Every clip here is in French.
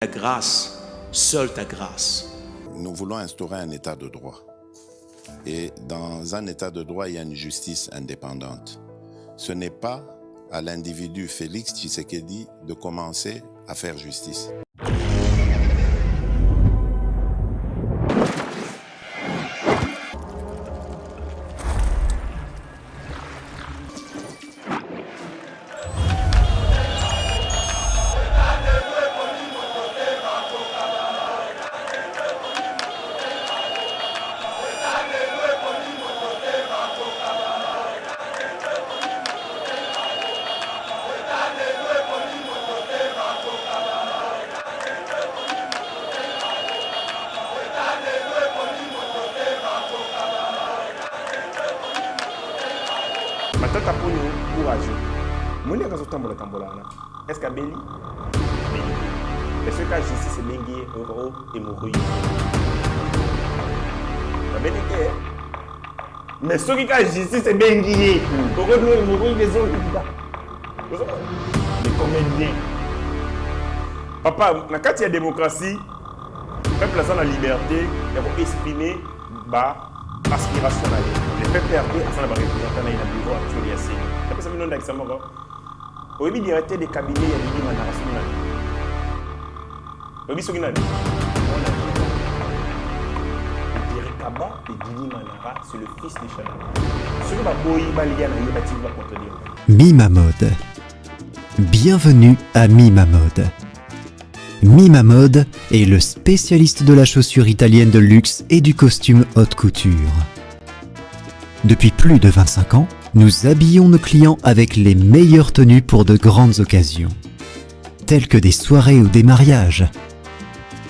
Ta grâce, seule ta grâce. Nous voulons instaurer un état de droit. Et dans un état de droit, il y a une justice indépendante. Ce n'est pas à l'individu Félix Tshisekedi de commencer à faire justice. Matata ponyo courageux. Moni akazo tambola tambolana. Est-ce qu'à Béli? Est-ce que justice c'est bengi euro et mouru? La vérité. Mais ce qui a justice c'est bengi euro et mouru les autres. Les comédiens. Papa, na kati ya démocratie, peuple a la liberté de exprimer ba aspiration. Le PPRD a la représentant dans le bureau actuel. C'est pour ça que nous avons au directeur des cabinets, il y a Didi Manara. Vous avez dit ce qu'il a dit. Le directeur de Didi Manara, c'est le fils de Chana. Ce que Baboyi Baliana va contredire. Mimamode. Bienvenue à Mimamode. Mimamode est le spécialiste de la chaussure italienne de luxe et du costume haute couture. Depuis plus de 25 ans, nous habillons nos clients avec les meilleures tenues pour de grandes occasions, telles que des soirées ou des mariages.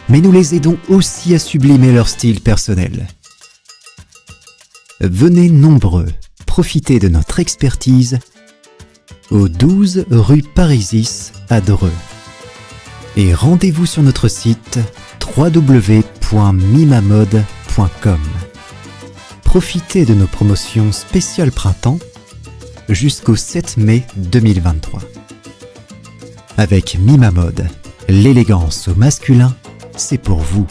Mais nous les aidons aussi à sublimer leur style personnel. Venez nombreux, profitez de notre expertise au 12 rue Parisis à Dreux. Et rendez-vous sur notre site www.mimamode.com. Profitez de nos promotions spéciales printemps jusqu'au 7 mai 2023. Avec Mimamode, l'élégance au masculin, c'est pour vous.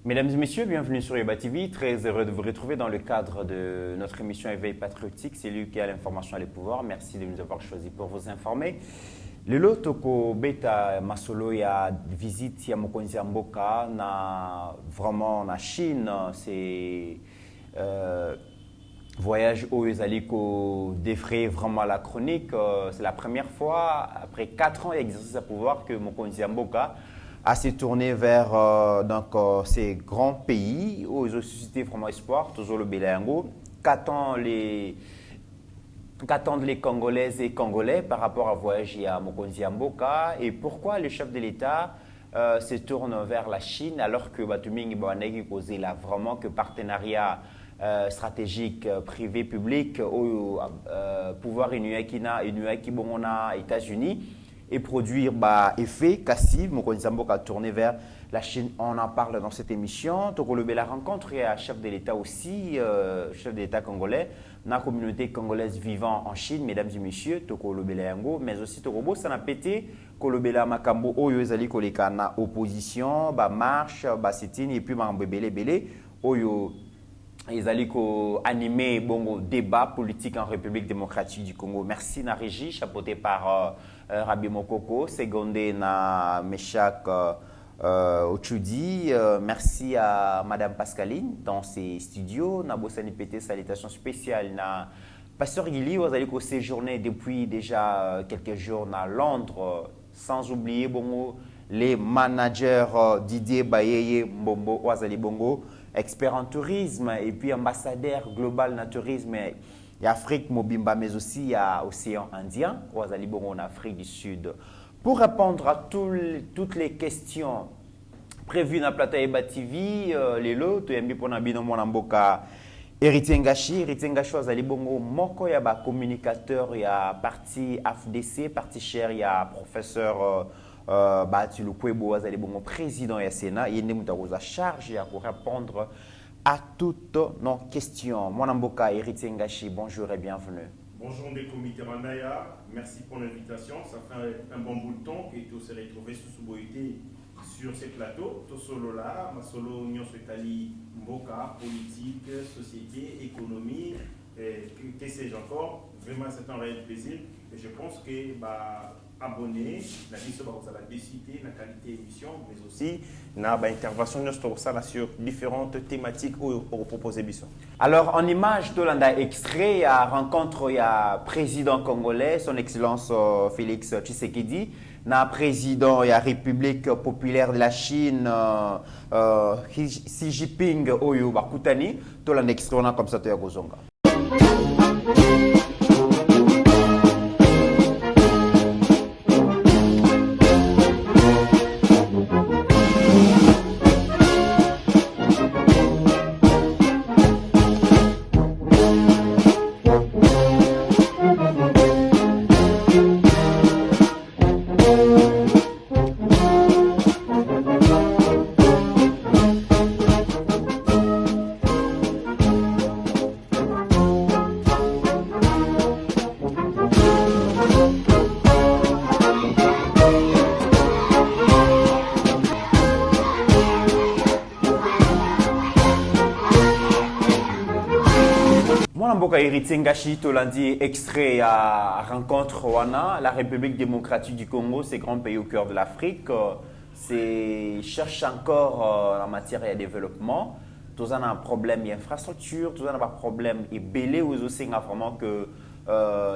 Mesdames et messieurs, bienvenue sur Yoba TV. Très heureux de vous retrouver dans le cadre de notre émission Éveil patriotique. C'est lui qui a l'information et le pouvoir. Merci de nous avoir choisis pour vous informer. Lelo toko beta masolo ya visite ya mokonzi ya mboka na vraiment na Chine, c'est voyage où ils allaient défrayer vraiment la chronique. C'est la première fois après 4 ans d'exercice à pouvoir que mokonzi ya mboka a se tourné vers ces grands pays où ils ont suscité vraiment espoir, toujours le Bélango. Qu'attendent les Congolaises et Congolais par rapport à voyager à Mokonzi Mboka et pourquoi le chef de l'État se tourne vers la Chine alors que Batuming Boanegi causé là vraiment que partenariat stratégique privé-public au pouvoir inuakina Bonona États-Unis et produire effet cassif. Mokonzi Mboka a tourné vers la Chine, on en parle dans cette émission. Tokolobe la rencontre et à chef de l'État aussi, chef de l'État congolais, dans la communauté congolaise vivant en Chine, mesdames et messieurs, Tokolobe la yango, mais aussi Tokobo, ça n'a pété, Kolobe la makambo, oyo ezali koleka na opposition, marche, sit-in, et puis belé, oyo ezali ko animé bongo débat politique en République démocratique du Congo. Merci na régie, chapeauté par Rabi Mokoko, secondé na Meshak Ochudi, merci à Madame Pascaline dans ses studios. Nabosani PT, salutations spéciales. Na Pasteur Guili, vous allez séjourner depuis déjà quelques jours à Londres, sans oublier bongo, les managers Didier Bayeye Mbombo, Ouazali Bongo, expert en tourisme et puis ambassadeur global na tourisme et Afrique Mobimba, mais aussi à Océan Indien, Ouazali Bongo en Afrique du Sud. Pour répondre à toutes les questions prévues dans Plata Eba TV, les lots, tu aimes bien bino mwana mboka Héritier Ngashi, Azali Bongo, moko ya ba communicateur ya parti AFDC, parti cher ya professeur Batilu Kwebo, Azali Bongo, président ya Sénat, yende mutakoza charge ya pour répondre à toutes nos questions. Mwana mboka Héritier Ngashi, bonjour et bienvenue. Bonjour des comités Randaya, merci pour l'invitation. Ça fait un bon bout de temps que tu s'est retrouvé sous Souboïté sur ces plateaux. Tout solo là, ma solo Union Sotali, Mboka, politique, société, économie, que sais-je encore. Vraiment, c'est un réel plaisir. Et je pense que abonnés, la mission va la décider, la qualité d'émission, mais aussi na intervention sur différentes thématiques où on propose émission. Alors, en image de l'anda extrait, il y a rencontre, il y a président congolais, son excellence Félix Tshisekedi, na président, il y a République populaire de la Chine, Xi Jinping, Oyo Bakutani, tout l'anda extrait, on a comme ça, tu as Gozonga. Héritier Ngashi Tolandi, extrait à rencontre Rwanda, la République démocratique du Congo, c'est grand pays au cœur de l'Afrique, cherche encore en matière de développement. Tous en a un problème d'infrastructure, tous en a un problème et belé aux aussi vraiment que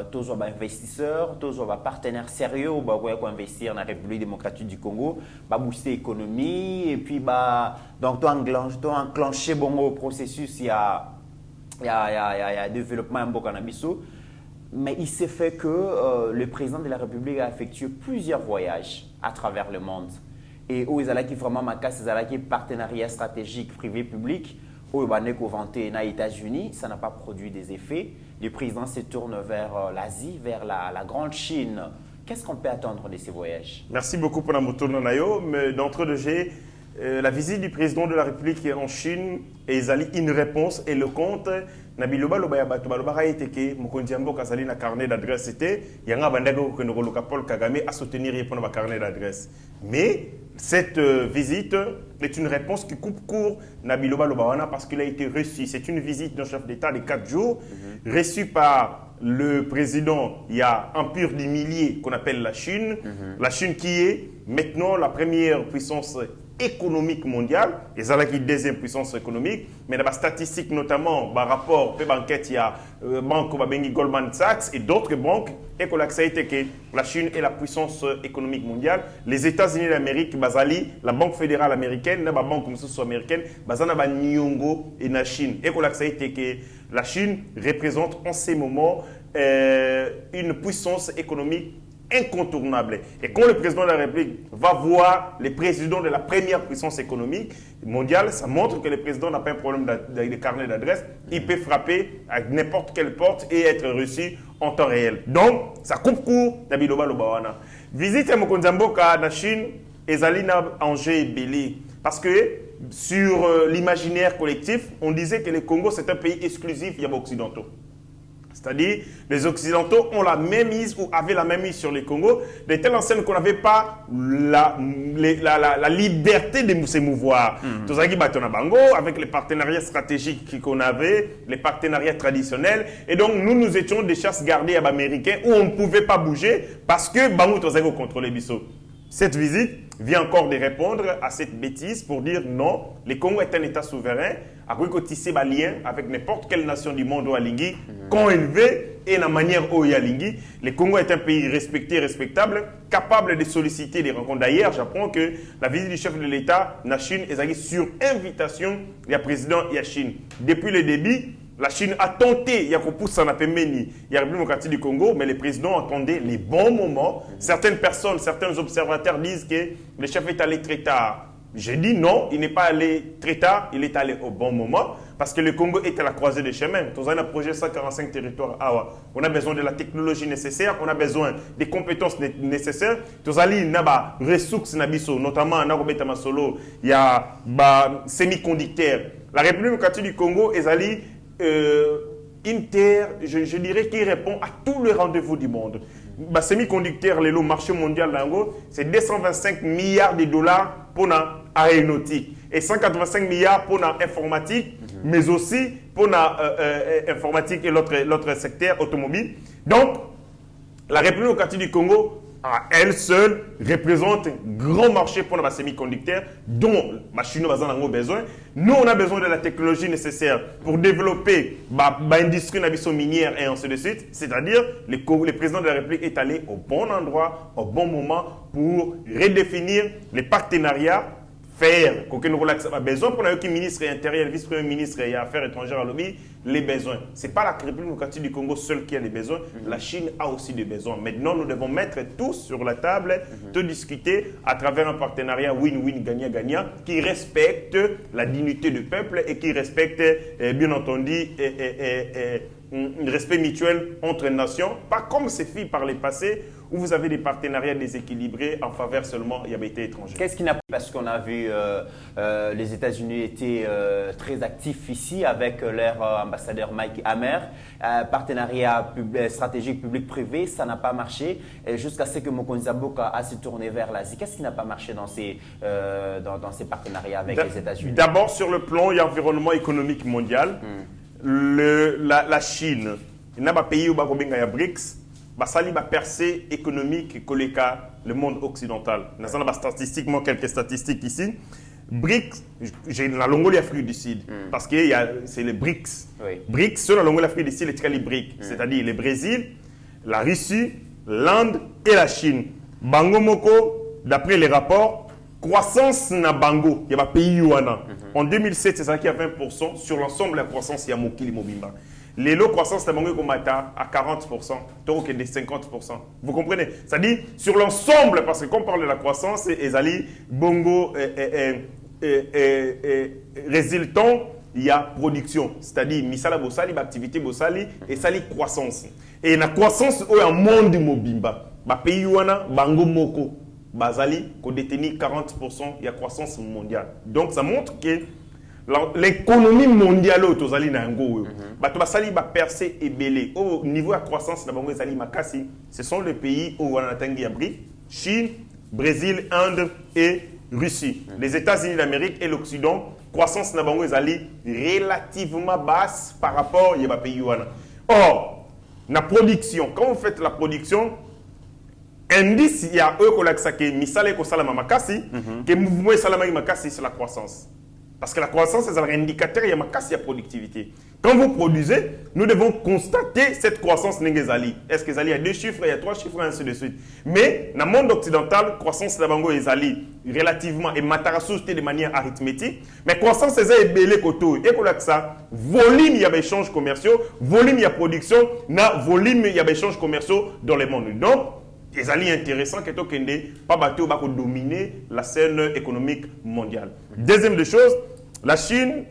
tous ont investisseurs, tous ont partenaires sérieux pour investir dans la République démocratique du Congo, booster l'économie et puis donc tu enclenché bon processus il y a développement un beau cannabis, mais il s'est fait que le président de la République a effectué plusieurs voyages à travers le monde. Et où ils allaient vraiment marquer partenariat stratégique privé-public, où ils ont vanté aux États-Unis, ça n'a pas produit des effets. Le président se tourne vers l'Asie, vers la grande Chine. Qu'est-ce qu'on peut attendre de ces voyages? Merci beaucoup pour la moto Nayo, mais d'entre deux la visite du président de la République en Chine et une réponse éloquente. Nabiloba lobaya batu baloba été que Mokonzi Mboka sali na carnet d'adresse c'était yanga bandago que nous Paul Kagame à soutenir répondre à carnet d'adresse. Mais cette visite est une réponse qui coupe court Nabiloba Lobawana parce qu'il a été reçu. C'est une visite d'un chef d'État de 4 jours reçu par le président. Il y a un pur des milliers qu'on appelle la Chine. La Chine qui est maintenant la première puissance économique mondiale, et ça là qui est deuxième puissance économique, mais dans la statistique notamment, par rapport à l'enquête, il y a banque Goldman Sachs et d'autres banques, et que ça a été que la Chine est la puissance économique mondiale. Les États-Unis d'Amérique, la Banque fédérale américaine, la banque américaine, la Nyongo et la Chine. Et que ça a été que la Chine représente en ces moments une puissance économique incontournable. Et quand le président de la République va voir les présidents de la première puissance économique mondiale, ça montre que le président n'a pas un problème de carnet d'adresse. Il peut frapper à n'importe quelle porte et être reçu en temps réel. Donc, ça coupe court Nabiloba Lobawana. Visite à Mokonzi Mboka en Chine, Ezalina Angers et Bélé. Parce que sur l'imaginaire collectif, on disait que le Congo c'est un pays exclusif, il y a occidentaux. C'est-à-dire, les Occidentaux ont la même mise ou avaient la même mise sur le Congo, de telle enseigne qu'on n'avait pas la liberté de se mouvoir. Tout ça qui Bango, avec les partenariats stratégiques qu'on avait, les partenariats traditionnels. Et donc, nous étions des chasses gardées à américains où on ne pouvait pas bouger parce que Bango Tozago contrôlait Bissau. Cette visite vient encore de répondre à cette bêtise pour dire non, le Congo est un État souverain, à quoi tisser des liens avec n'importe quelle nation du monde où Alingi, quand il veut et la manière où il Alingi. Le Congo est un pays respecté, respectable, capable de solliciter des rencontres. D'ailleurs, j'apprends que la visite du chef de l'État en Chine est sur invitation du président de la Chine. Depuis le début, la Chine a tenté, il y a la République démocratique du Congo, mais le président attendait les bons moments. Certaines personnes, certains observateurs disent que le chef est allé très tard. J'ai dit non, il n'est pas allé très tard, il est allé au bon moment, parce que le Congo est à la croisée des chemins. Dans un projet 145 territoires, on a besoin de la technologie nécessaire, on a besoin des compétences nécessaires. Dans un ressources, notamment en Solo, il y a semi-conducteurs. La République démocratique du Congo est allée une terre, je dirais, qui répond à tous les rendez-vous du monde. Le semi-conducteur, le marché mondial, c'est 225 milliards de dollars pour l'aéronautique et 185 milliards pour l'informatique, mais aussi pour l'informatique et l'autre secteur automobile. Donc, la République démocratique du Congo, à elle seule, représente un grand marché pour les semi-conducteurs dont les Chinois ont besoin. Nous, on a besoin de la technologie nécessaire pour développer l'industrie minière et ainsi de suite. C'est-à-dire, le président de la République est allé au bon endroit, au bon moment pour redéfinir les partenariats, faire qu'aucun relax a besoin pour le ministre intérieur, le vice-premier ministre et affaires étrangères à lobby, les besoins. Ce n'est pas la République démocratique du Congo seule qui a les besoins, la Chine a aussi des besoins. Maintenant, nous devons mettre tous sur la table, tout discuter à travers un partenariat win-win, gagnant-gagnant, qui respecte la dignité du peuple et qui respecte, bien entendu, un respect mutuel entre nations, pas comme c'est fait par le passé, où vous avez des partenariats déséquilibrés en faveur seulement des pays étrangers. Qu'est-ce qui n'a pas... Parce qu'on a vu les États-Unis étaient très actifs ici avec leur ambassadeur Mike Hammer. Partenariat stratégique public-privé, ça n'a pas marché jusqu'à ce que Mokonzi Mboka a se tourné vers l'Asie. Qu'est-ce qui n'a pas marché dans ces partenariats avec les États-Unis? D'abord, sur le plan et environnement économique mondial, la Chine, il n'y a pas de pays où il y a BRICS. Basali ba percée économique que le monde occidental. Nous avons statistiquement quelques statistiques ici. BRICS, j'ai la Longolie Afrique du Sud, parce que c'est les BRICS. Oui. BRICS, sur la Longolie Afrique du Sud, c'est les BRICS, c'est-à-dire le Brésil, la Russie, l'Inde et la Chine. Bango Moko, d'après les rapports, croissance na Bango, il y a un pays Yuana. En 2007, c'est ça qui a 20%. Sur l'ensemble de la croissance, il y a Mokili Mobimba. Les lots croissance de Bango à 40%, donc de 50%. Vous comprenez? C'est-à-dire, sur l'ensemble, parce que quand on parle de la croissance, Ezali, Bongo, résultant, il y a production. C'est-à-dire, Misala Bossali, activité Bossali, et Sali croissance. Et la croissance, il y a un monde mobimba. Pays Yuana, Bango Moko, Bazali, qu'on détenait 40%, il y a croissance mondiale. Donc, ça montre que l'économie mondiale autozali na ngo bato basali ba percé et belé au niveau de la croissance na bango ezali makasi, ce sont les pays où on a tangi abri, Chine, Brésil, Inde et Russie. Les États-Unis d'Amérique et l'Occident, croissance na bango ezali relativement basse par rapport à pays wana. Or, la production, quand vous faites la production, indice il y a eux que misale ko salama makasi que mouvement salama makasi c'est la croissance. Parce que la croissance, c'est un indicateur, il y a ma productivité. Quand vous produisez, nous devons constater cette croissance. Est-ce qu'il y a 2 chiffres, il y a 3 chiffres, et ainsi de suite. Mais dans le monde occidental, croissance de Bango est relativement, et matarassou de manière arithmétique. Mais croissance, c'est belé koto. Et pour ça, volume, il y a des échanges commerciaux, volume, il y a production, volume, il y a des échanges commerciaux dans le monde. Donc, c'est intéressant que tu ne pas battu pour dominer la scène économique mondiale. Deuxième des choses, la Chine,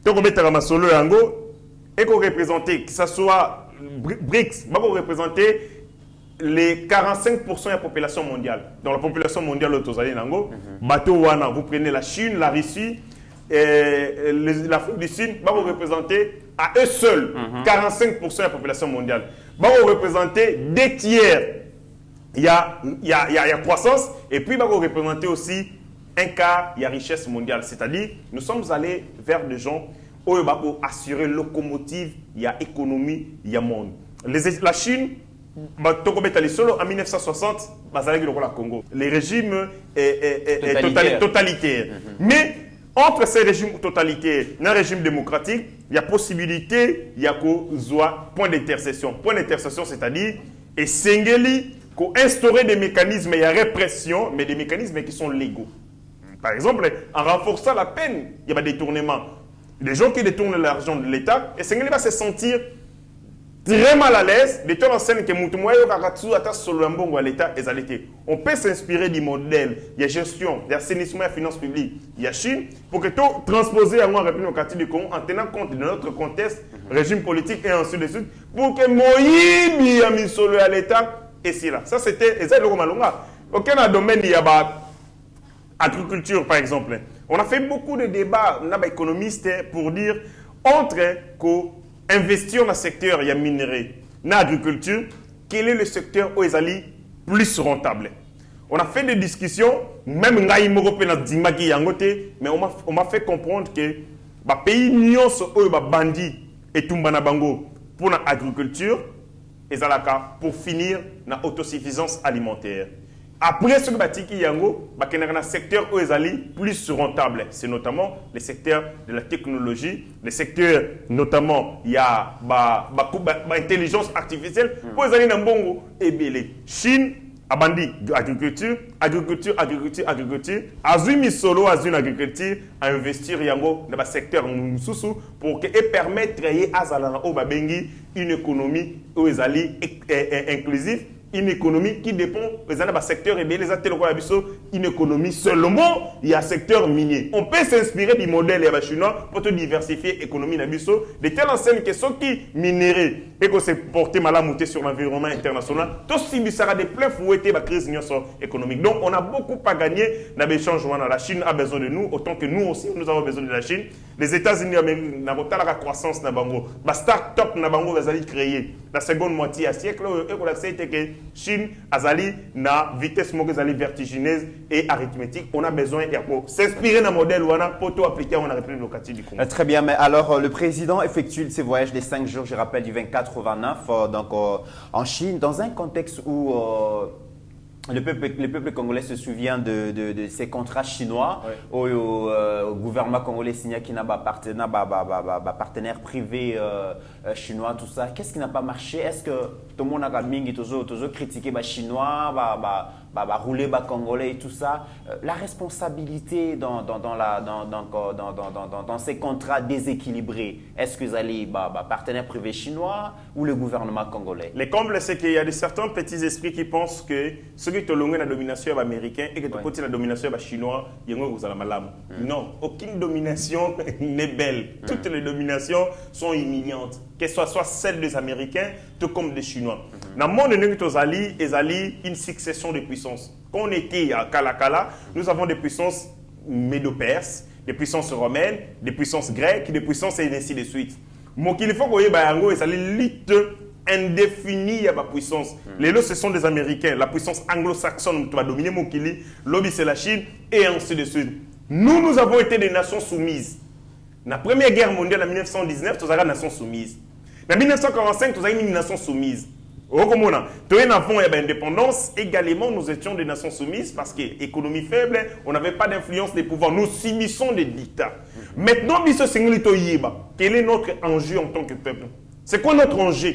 tu peux mettre à solo yango et qu'on représente, que ce soit BRICS, va représenter les 45% de la population mondiale. Dans la population mondiale, vous prenez la Chine, la Russie, l'Afrique du Sud, va représenter à eux seuls 45% de la population mondiale. Va représenter 2 tiers. Il y a croissance et puis il va représenter aussi un quart de la richesse mondiale. C'est-à-dire, nous sommes allés vers des gens où il va assurer locomotive, il y a économie, il y a monde. La Chine, en 1960, le Congo. Les régimes totalitaires. Mais entre ces régimes totalitaires et un régime démocratique, il y a possibilité, il y a point d'intercession. Point d'intercession, c'est-à-dire, et Sengeli, instaurer des mécanismes de répression, mais des mécanismes qui sont légaux. Par exemple, en renforçant la peine, il y a des détournements. Les gens qui détournent l'argent de l'État, et Sengeli va se sentir très mal à l'aise de toute la scène que l'État est allé. On peut s'inspirer du modèle de gestion, d'assainissement et de finances publiques. Il y a Chine pour que tout transposer à moi République démocratique du Congo en tenant compte de notre contexte, régime politique et ainsi de suite, pour que Moïbi a mis sur à l'État. Et c'est là. Ça, c'était le Malonga. Aucun domaine, il y a agriculture, par exemple. On a fait beaucoup de débats, on a des économistes pour dire entre investir dans le secteur ya minerai, dans l'agriculture, quel est le secteur où ils allaient plus rentable? On a fait des discussions, même Ngaï Morope na Dimaki Yangote, mais on m'a fait comprendre que les pays nyonso où bandi et Tumbana Bango pour l'agriculture, ils allaient pour finir dans l'autosuffisance alimentaire. Après ce que Batiki Yango, il y a un secteur où ils allaient plus rentable. C'est notamment le secteur de la technologie, le secteur notamment il y a l'intelligence artificielle. Pour les aller dans Bongo, et bien les Chine, abandi agriculture, azumi solo azune agriculture, à investir Yango dans le secteur Moussoussou pour permettre à Zalana Obabengi une économie où ils allaient inclusive. Une économie qui dépend des secteurs et bien les une économie seulement il y a un secteur minier. On peut s'inspirer du modèle chinois pour diversifier l'économie nabiso de telle enseigne que ceux qui minèrent et que c'est porté mal à monter sur l'environnement international, tout ce sera de plein fouetté la crise économique. Donc on a beaucoup à gagner dans les changements. La Chine a besoin de nous autant que nous aussi nous avons besoin de la Chine. Les États-Unis ont la croissance na bango, la start-up na bango va créer la seconde moitié à siècle et qu'on accepte que Chine azali na vitesse vertigineuse et arithmétique. On a besoin de s'inspirer d'un modèle pour tout appliquer en République locative du Congo. Très bien, mais alors le président effectue ses voyages des 5 jours, je rappelle, du 24 au 29 donc, en Chine, dans un contexte où le peuple congolais se souvient de ces contrats chinois où le gouvernement congolais signé qui n'a pas partenaire privé chinois, tout ça. Qu'est-ce qui n'a pas marché? Est-ce que tout le monde a critiqué les Chinois, rouler les Congolais et tout ça? La responsabilité dans ces contrats déséquilibrés, est-ce que vous allez partenaire privé chinois ou le gouvernement congolais? Le comble, c'est qu'il y a certains petits esprits qui pensent que ceux qui ont la domination américaine et que tu la domination chinois, vous allez mal. Non, aucune domination n'est belle. Toutes les dominations sont humiliantes, que ce soit celles des Américains, tout comme des Chinois. Dans le monde de ils allaient une succession de puissances. Quand on était à Kalakala, nous avons des puissances médo-perses, des puissances romaines, des puissances grecques, des puissances et ainsi de suite. Mais qu'il faut que ils allaient lutte indéfinie à la puissance. Les lots, ce sont des Américains. La puissance anglo-saxonne va dominer Mokili. Lobby, c'est la Chine. Et ainsi de suite. Nous avons été des nations soumises. Dans la Première Guerre mondiale en 1919, nous avons des nations soumises. En 1945, nous avons une nation soumise. Au Comona, nous avons l'indépendance. Également, nous étions des nations soumises parce que économie faible, on n'avait pas d'influence des pouvoirs. Nous subissons des dictats. Maintenant, quel est notre enjeu en tant que peuple? C'est quoi notre enjeu?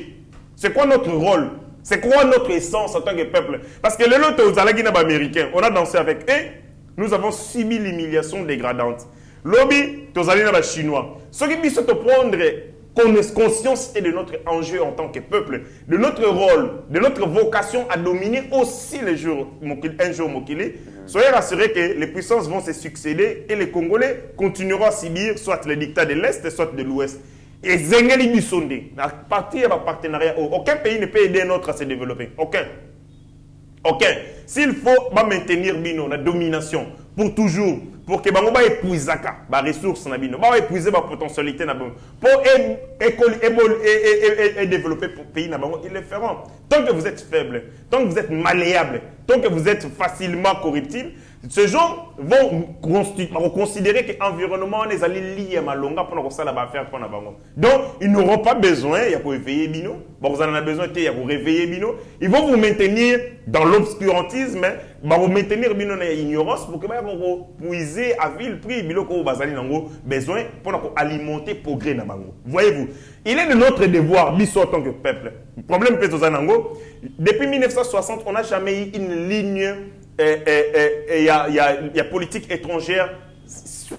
C'est quoi notre rôle? C'est quoi notre essence en tant que peuple? Parce que les autres, aux américains, on a dansé avec eux, nous avons subi l'humiliation dégradante. Lobby, aux chinois. Ce qui peut prendre conscience de notre enjeu en tant que peuple, de notre rôle, de notre vocation à dominer aussi un jour Mokili. Soyez rassurés que les puissances vont se succéder et les Congolais continueront à subir soit les dictats de l'Est, soit de l'Ouest. Et Zengeli Bissonde, à partir d'un partenariat, aucun pays ne peut aider un autre à se développer. Aucun. S'il faut maintenir la domination pour toujours, pour que Bango épuise les ressources, épuiser la potentialité, pour développer le pays, ils le feront. Tant que vous êtes faible, tant que vous êtes malléable, tant que vous êtes facilement corruptible, ces gens vont considérer que l'environnement est lié à Malonga pour faire pour Bango. Donc, ils n'auront pas besoin, il y a pour réveiller Bino, vous en avez besoin, il y a pour réveiller Bino. Ils vont vous maintenir dans l'obscurantisme, vous maintenir Bino dans l'ignorance pour que vous puiser à vil prix Bino que vous avez besoin pour alimenter le progrès dans Bango. Voyez-vous, il est de notre devoir, Bisso en tant que peuple. Le problème est que depuis 1960, on n'a jamais eu une ligne. Il y a politique étrangère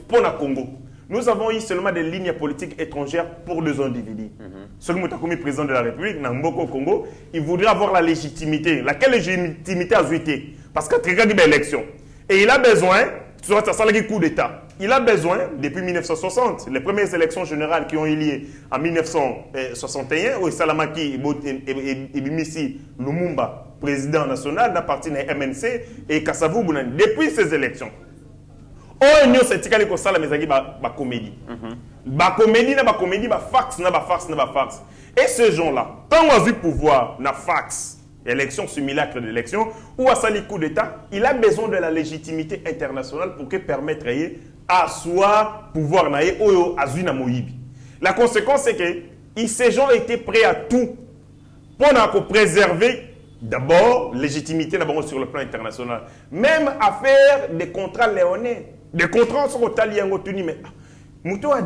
pour le Congo. Nous avons eu seulement des lignes politiques étrangères pour deux individus. Celui qui est président de la République, Namboko au Congo, il voudrait avoir la légitimité. Laquelle légitimité a été? Parce qu'il y a une élection. Et il a besoin, coup d'État. Il a besoin, depuis 1960, les premières élections générales qui ont eu lieu en 1961, où Salamaki et Bimisi Lumumba, président national d'un parti de MNC, et Kassavou Bounan, depuis ces élections, oyo nyonso etikali kosala mezalaki bacomédie bacomédie na bacomédie bafax na bafax na bafax. Et ce gens-là, tant qu'on a vu pouvoir na fax, élection simulacre d'élection, ou à sali coup d'État, il a besoin de la légitimité internationale pour que permettre à soi pouvoir na oyo azui na moyibi. La conséquence c'est que ces gens étaient prêts à tout pour préserver d'abord légitimité sur le plan international, même à faire des contrats léonais, des contrats sur le mais Mouto a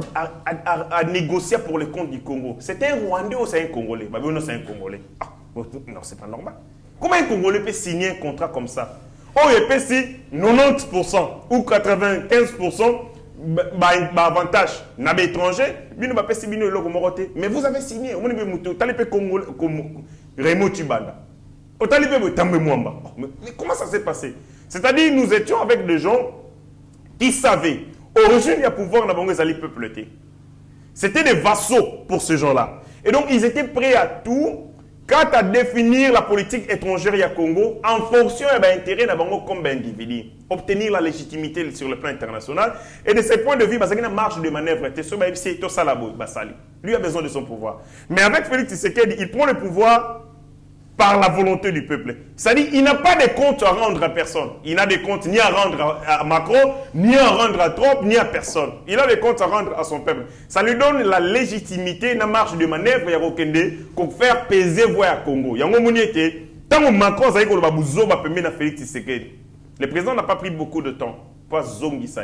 négocié pour le compte du Congo. C'est un Rwandais ou c'est un Congolais? Non, c'est un Congolais. Ah, non, c'est pas normal. Comment un Congolais peut signer un contrat comme ça? Oh, il peut signer 90% ou 95% d'avantage dans l'étranger. Mais vous avez signé. Mais comment ça s'est passé? C'est-à-dire nous étions avec des gens qui savaient. Origine, il y a pouvoir dans le peuple. C'était des vassaux pour ces gens-là. Et donc, ils étaient prêts à tout quant à définir la politique étrangère du Congo en fonction de l'intérêt de Bango comme individu. Obtenir la légitimité sur le plan international. Et de ce point de vue, il y a une marge de manœuvre. Lui a besoin de son pouvoir. Mais avec Félix Tshisekedi, il prend le pouvoir par la volonté du peuple. C'est-à-dire qu'il n'a pas de compte à rendre à personne. Il n'a des comptes ni à rendre à Macron, ni à rendre à Trump, ni à personne. Il a des comptes à rendre à son peuple. Ça lui donne la légitimité, la marge de manœuvre, pour faire peser voix à Congo. Il y a un moment tant que Macron a dit Félix Tshisekedi, le président n'a pas pris beaucoup de temps pour zongi ça.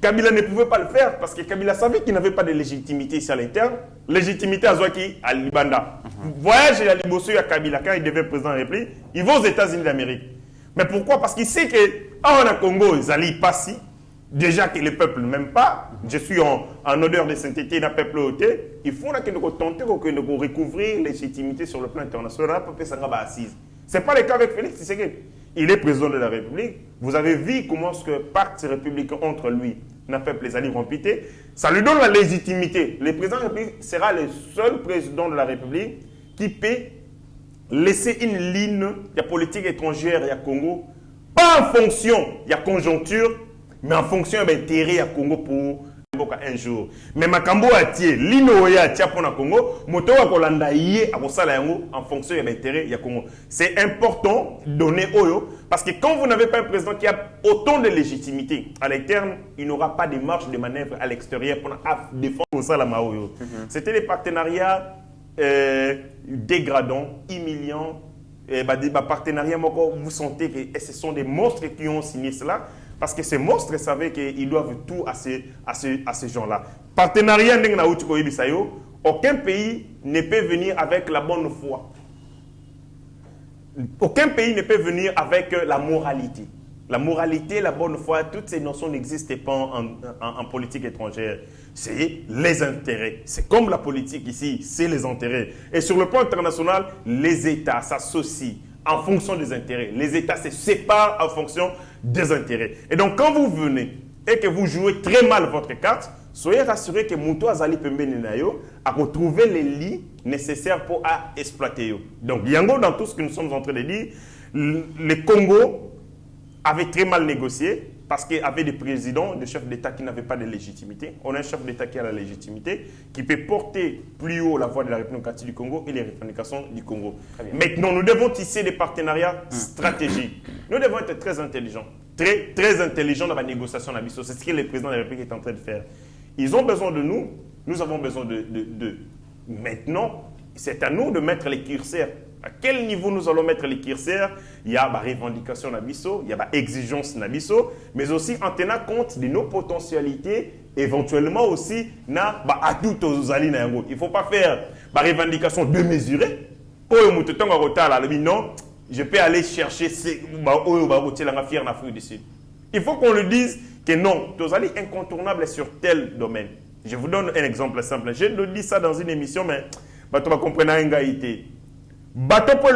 Kabila ne pouvait pas le faire parce que Kabila savait qu'il n'avait pas de légitimité ici à l'interne. Légitimité à Zouaki, à Libanda. Voyage à Libosso et à Kabila quand il devait être président de la République, il va aux États-Unis d'Amérique. Mais pourquoi? Parce qu'il sait que en Congo, ils allaient passer. Déjà que le peuple ne m'aime pas, je suis en odeur de sainteté d'un peuple ôté, il faut que nous tenter de recouvrir légitimité sur le plan international pour que ça soit assise. Ce n'est pas le cas avec Félix Tshisekedi. Il est président de la République. Vous avez vu comment ce que pacte républicain entre lui n'a fait les alliés rompité. Ça lui donne la légitimité. Le président de la République sera le seul président de la République qui peut laisser une ligne de politique étrangère au Congo, pas en fonction de la conjoncture, mais en fonction de l'intérêt du Congo pour un jour. Mais Makambo a tiré l'inoya a tiré pour le Congo, moto a kolanda yé a kosala yango en fonction de l'intérêt du Congo. C'est important de donner oyo parce que quand vous n'avez pas un président qui a autant de légitimité à l'interne, il n'aura pas de marge de manœuvre à l'extérieur pour défendre ça la maoyo. C'était des partenariats dégradants, humiliants. Des partenariats, vous sentez que ce sont des monstres qui ont signé cela. Parce que ces monstres savaient qu'ils doivent tout à ces gens-là. Partenariat, aucun pays ne peut venir avec la bonne foi. Aucun pays ne peut venir avec la moralité. La moralité, la bonne foi, toutes ces notions n'existent pas en politique étrangère. C'est les intérêts. C'est comme la politique ici, c'est les intérêts. Et sur le plan international, les États s'associent en fonction des intérêts. Les États se séparent en fonction des intérêts. Et donc, quand vous venez et que vous jouez très mal votre carte, soyez rassurés que Mouto Azali Pembenenayo a retrouvé les lits nécessaires pour exploiter. Donc, Yango, dans tout ce que nous sommes en train de dire, le Congo avait très mal négocié parce qu'il y avait des présidents, des chefs d'État qui n'avaient pas de légitimité. On a un chef d'État qui a la légitimité, qui peut porter plus haut la voix de la République démocratique du Congo et les revendications du Congo. Maintenant, nous devons tisser des partenariats stratégiques. Nous devons être très intelligents. Très intelligents dans la négociation. C'est ce que le président de la République est en train de faire. Ils ont besoin de nous, nous avons besoin d'eux. Maintenant, c'est à nous de mettre les curseurs. À quel niveau nous allons mettre les curseurs? Il y a la revendication d'Abisso, il y a l'exigence d'Abisso, mais aussi en tenant compte de nos potentialités, éventuellement aussi, à tout aux alliés. Il ne faut pas faire la revendication démesurée. Non, je peux aller chercher il faut qu'on lui dise que non, tous alliés incontournables sur tel domaine. Je vous donne un exemple simple. Je le dis ça dans une émission, mais tu vas comprendre en gaïté. Bateau pour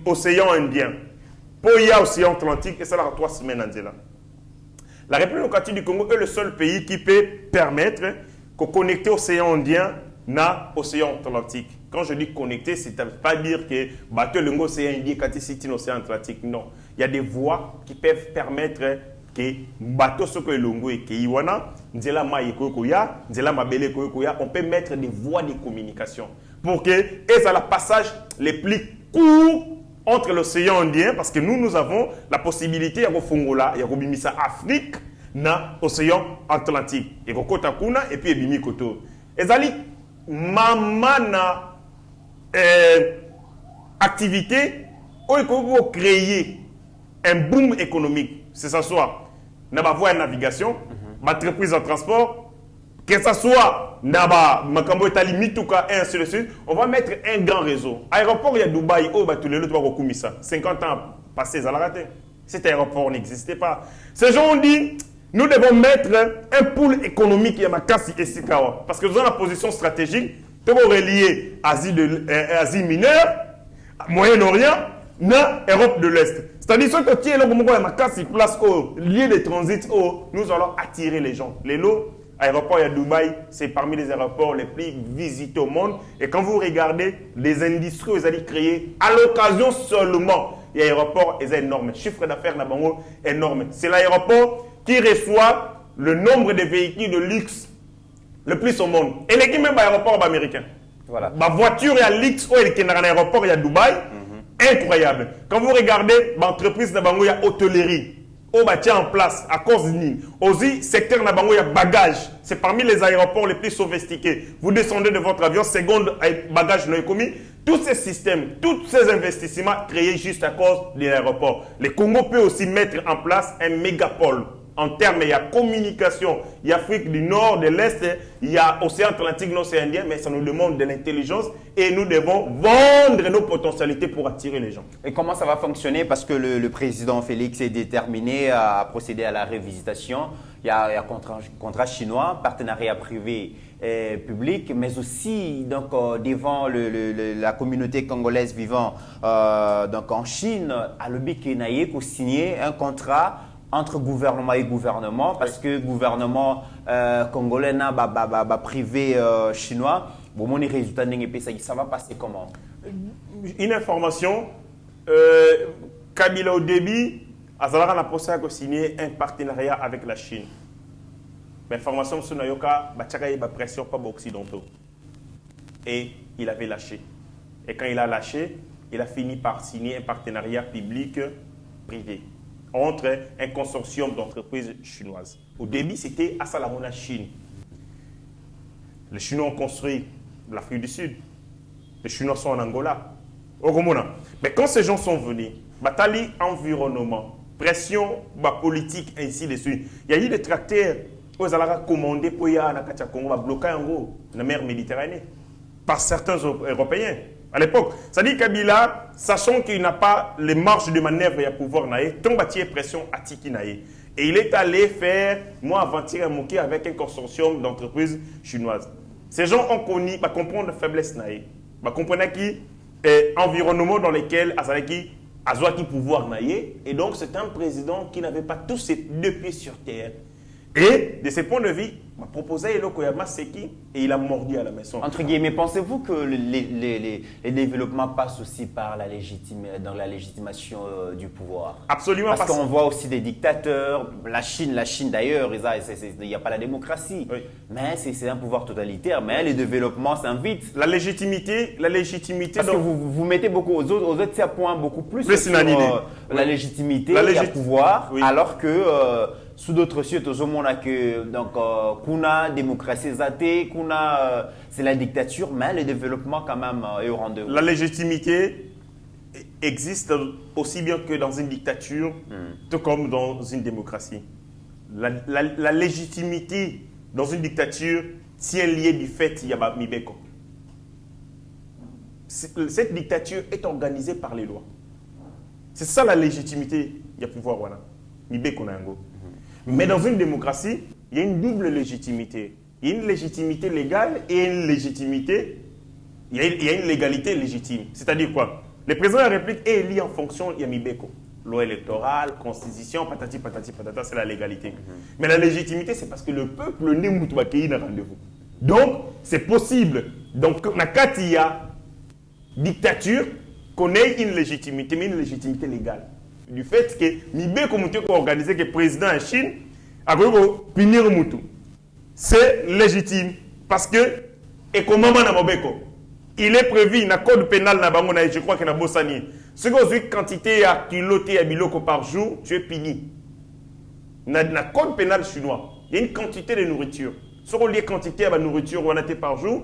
l'océan Indien, pour l'océan Atlantique, et ça là 3 semaines en là. La République démocratique du Congo est le seul pays qui peut permettre de connecter l'océan Indien à l'océan Atlantique. Quand je dis connecter, c'est ne veut pas dire que bateau l'océan Indien quand c'est l'océan Atlantique. Non, il y a des voies qui peuvent permettre que bateau soko elongo et que iwana nzela ma koya nzela mabele koya, on peut mettre des voies de communication pour que et ça le passage les plus courts entre l'océan Indien, parce que nous avons la possibilité de Fongola, de Bimisa Afrique, na océan Atlantique. Et Kota Kuna et puis Bimi Koto. Et ça mamana activité où il faut créer un boom économique. C'est ça soit na ba voie de navigation, entreprise de transport, que ça soit Naba, Makambo Etali, Mituka, et ainsi de suite, on va mettre un grand réseau. Aéroport, il y a Dubaï, oh, tous les autres, on va 50 ans passés, ça l'a raté. Cet aéroport n'existait pas. Ces gens ont dit, nous devons mettre un pool économique qui est Makasi et Sikawa. Parce que nous avons la position stratégique, nous devons relier Asie mineure, Moyen-Orient, na Europe de l'Est. C'est-à-dire que si nous avons Makasi, place au lieu de transit, nous allons attirer les gens. Les lots, aéroport à Dubaï, c'est parmi les aéroports les plus visités au monde. Et quand vous regardez les industries, ils allaient créer à l'occasion seulement. L'aéroport est énorme. Chiffre d'affaires est énorme. C'est l'aéroport qui reçoit le nombre de véhicules de luxe le plus au monde. Et les même aéroport américain. Voilà. Ma voiture est à luxe, il y a un aéroport à Dubaï. Incroyable. Quand vous regardez l'entreprise, il y a hôtellerie. On va en place à cause de Nîmes. Aussi, secteur Nabango, il y a bagages. C'est parmi les aéroports les plus sophistiqués. Vous descendez de votre avion, seconde bagage non commis. Tous ces systèmes, tous ces investissements créés juste à cause de l'aéroport. Le Congo peut aussi mettre en place un mégapole. En termes, il y a communication, il y a Afrique du Nord, de l'Est, il y a Océan Atlantique, l'Océan Indien, mais ça nous demande de l'intelligence et nous devons vendre nos potentialités pour attirer les gens. Et comment ça va fonctionner? Parce que le président Félix est déterminé à procéder à la révisitation. Il y a contrat chinois, partenariat privé et public, mais aussi donc, devant la communauté congolaise vivant donc en Chine, à l'Obi-Kenaye, pour signer un contrat entre gouvernement et gouvernement, parce que gouvernement congolais n'a privé chinois. Bon, mon résultat ça va passer comment? Une information, Kabila au début, Azalaka n'a pas signé un partenariat avec la Chine. L'information sur Nayoka, Bachaka y a pression pas occidentaux. Et il avait lâché. Et quand il a lâché, il a fini par signer un partenariat public-privé entre un consortium d'entreprises chinoises. Au début, c'était à Salamona, Chine. Les Chinois ont construit l'Afrique du Sud. Les Chinois sont en Angola. Au Gomona. Mais quand ces gens sont venus, bataille environnement, pression politique, ainsi de suite. Il y a eu des tracteurs aux Alara commandés pour y aller à Congo, bloquer en gros la mer Méditerranée par certains Européens. À l'époque, ça dit Kabila, sachant qu'il n'a pas les marges de manœuvre et à pouvoir naïe, tombe à tirer pression à Tiki naïe. Et il est allé faire, moi, aventurer un moquet avec un consortium d'entreprises chinoises. Ces gens ont connu, comprendre la faiblesse naïe, comprendre qui est environnement dans lequel Azalaki a qui pouvoir naïe. Et donc, c'est un président qui n'avait pas tous ses deux pieds sur terre. Et de ce point de vue, m'a proposé Elokoyama Seki et il a mordu à la maison. Entre guillemets, pensez-vous que les développements passent aussi par dans la légitimation du pouvoir? Absolument. Parce qu'on voit aussi des dictateurs, la Chine d'ailleurs, il n'y a pas la démocratie. Oui. Mais c'est un pouvoir totalitaire, mais les développements s'invitent. La légitimité. Parce que vous mettez beaucoup aux autres c'est un point beaucoup plus sur la légitimité et le pouvoir, oui. Alors que sous d'autres cieux, tout le monde a que donc kuna démocratie zate, kuna c'est la dictature, mais le développement quand même est au rendez-vous. La légitimité existe aussi bien que dans une dictature, tout comme dans une démocratie. La légitimité dans une dictature tient lié du fait qu'il y a Mibeko. Cette dictature est organisée par les lois. C'est ça la légitimité, il y a pouvoir voilà. Mibeko nango. Mais dans une démocratie, il y a une double légitimité. Il y a une légitimité légale et une légitimité, il y a une légalité légitime. C'est-à-dire quoi? Le président de la République est élu en fonction de Yamibeko. Loi électorale, constitution, patati patata, c'est la légalité. Mais la légitimité, c'est parce que le peuple n'est pas un rendez-vous. Donc, c'est possible. Donc, quand il y a dictature, qu'on ait une légitimité, mais une légitimité légale. du fait que Mibeko Moutou a organisé que le président en Chine a punir Moutou. C'est légitime parce que, et comme il est prévu dans le code pénal, je crois qu'il y a Bossani. Ce que vous avez quantité à kiloté à biloko par jour, tu es puni. Dans le code pénal chinois, il y a une quantité de nourriture. Si on lit quantité de nourriture par jour,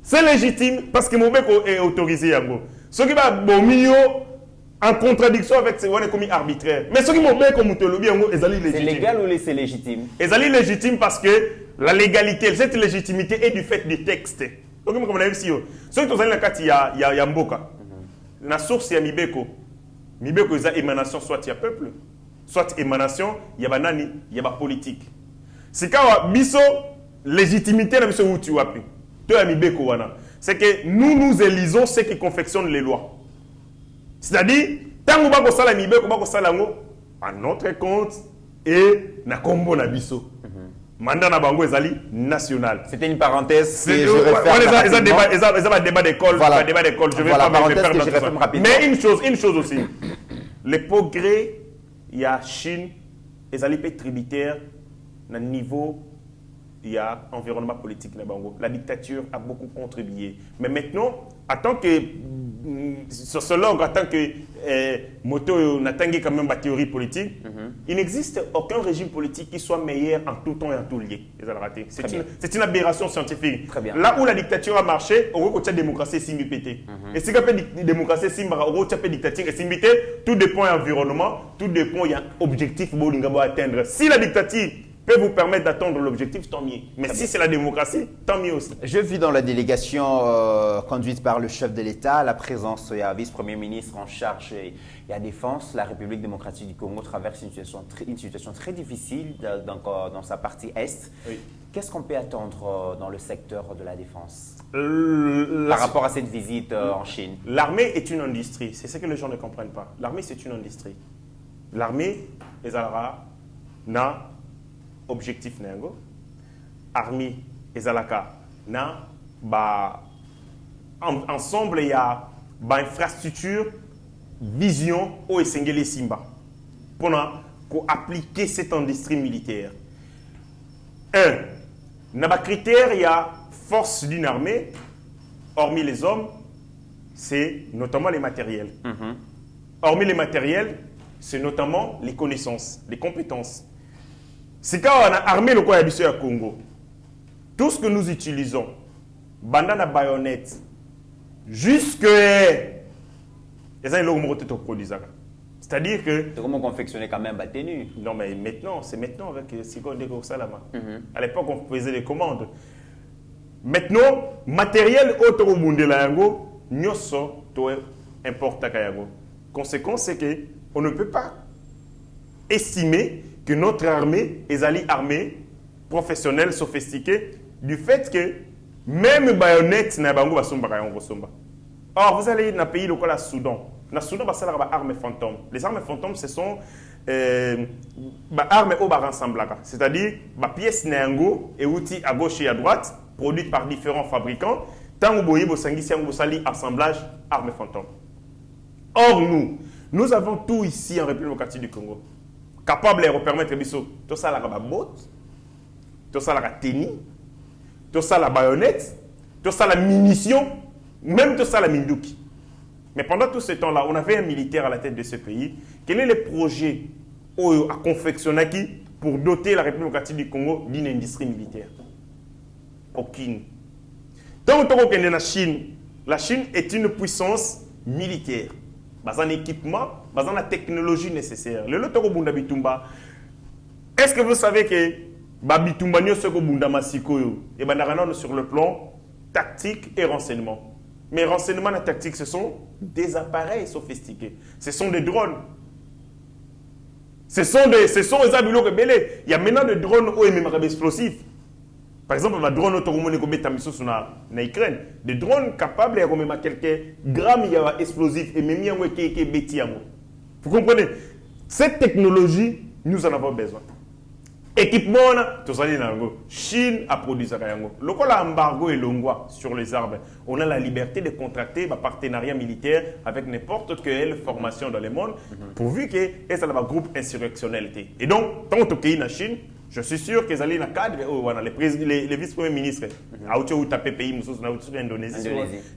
c'est légitime parce que Mobeko est autorisé. Ce qui va en contradiction avec ce qui est commis arbitraire. Mais ce qui est comme c'est légal ou c'est légitime? C'est légitime parce que la légalité, cette légitimité est du fait des textes. Donc, comme on a vu ici, ce qui est il y a Mboka. La source, il y a Mibeko. Mibeko, il y a émanation, soit il y a peuple, soit émanation, il y a banani, il y a politique. C'est quand biso légitimité, c'est que nous élisons ceux qui confectionnent les lois. C'est-à-dire, tant que vous avez à notre compte et na kombo na biso. Mandat na bango ezali national. C'était une parenthèse. C'est un débat d'école. Voilà. Débat d'école. Je vais voilà, pas me faire rapidement. Mais une chose aussi. Les progrès, il y a Chine, ezali pe tributaire na niveau il y a environnement politique na bango. La dictature a beaucoup contribué. Mais maintenant, en tant que sur ce log, en tant que moto n'atteint quand même la théorie politique, il n'existe aucun régime politique qui soit meilleur en tout temps et en tout lieu. C'est une aberration scientifique. Là où la dictature a marché, on voit que la démocratie est simbipété. Et si la démocratie est simbipété, tout dépend de l'environnement, tout dépend de l'objectif que vous voulez atteindre. Si la dictature peut vous permettre d'atteindre l'objectif, tant mieux. Mais si c'est la démocratie, tant mieux aussi. Je vis dans la délégation conduite par le chef de l'État, la présence, il y a un vice-premier ministre en charge et la défense. La République démocratique du Congo traverse une situation très difficile dans sa partie est. Oui. Qu'est-ce qu'on peut attendre dans le secteur de la défense par rapport à cette visite en Chine? L'armée est une industrie. C'est ce que les gens ne comprennent pas. L'armée, c'est une industrie. L'armée, les Alara, n'a objectif nengo armée ezalaka na ensemble il y a infrastructure vision au esengeli simba pour appliquer cette industrie militaire. Na ba critère il y a force d'une armée hormis les hommes, c'est notamment les matériels. Hormis les matériels, c'est notamment les connaissances, les compétences. C'est quand on a armé le Congo. Tout ce que nous utilisons, bandana baïonnette, jusque. C'est-à-dire que. C'est comment confectionner quand même la tenue. Non, mais maintenant, c'est maintenant avec Sigon Dego Salama. À l'époque, on faisait des commandes. Maintenant, matériel autre au monde la yango, nyoso to importe kayango. Conséquence, c'est que on ne peut pas estimer que notre armée est une armée professionnelle, sophistiquée, du fait que même baïonnette n'a pas de. Or, vous allez dans un pays local, le Soudan. Dans le Soudan, il y a des armes fantômes. Les armes fantômes, ce sont armes au bar ensemble. C'est-à-dire, des pièces et outils à gauche et à droite, produites par différents fabricants. Tant que vous avez assemblage armes fantômes. Or, nous avons tout ici en République démocratique du Congo. Capable de permettre tout ça la botte, tout ça la tenue, tout ça la baïonnette, tout ça la munition, même tout ça la minduki. Mais pendant tout ce temps-là, on avait un militaire à la tête de ce pays. Quel est le projet à confectionner pour doter la République démocratique du Congo d'une industrie militaire? Aucune. Tant que la Chine est une puissance militaire. Dans l'équipement, dans la technologie nécessaire. Est-ce que vous savez que Bitumba sur le plan tactique et renseignement? Mais renseignement et tactique, ce sont des appareils sophistiqués. Ce sont des drones. Ce sont des avions rebelles. Il y a maintenant des drones explosifs. Par exemple, le drone en Ukraine, des drones capables de remettre quelques grammes explosifs et même vous comprenez? Cette technologie, nous en avons besoin. Équipement, tozali nango. Chine a produit ça yango. Lokola embargo et longwa sur les armes. On a la liberté de contracter un partenariat militaire avec n'importe quelle formation dans le monde, pourvu que ça a un groupe insurrectionnel. Et donc, tant que tu es en Chine, je suis sûr qu'ils allaient dans le cadre, les vice-premiers ministres, à pays,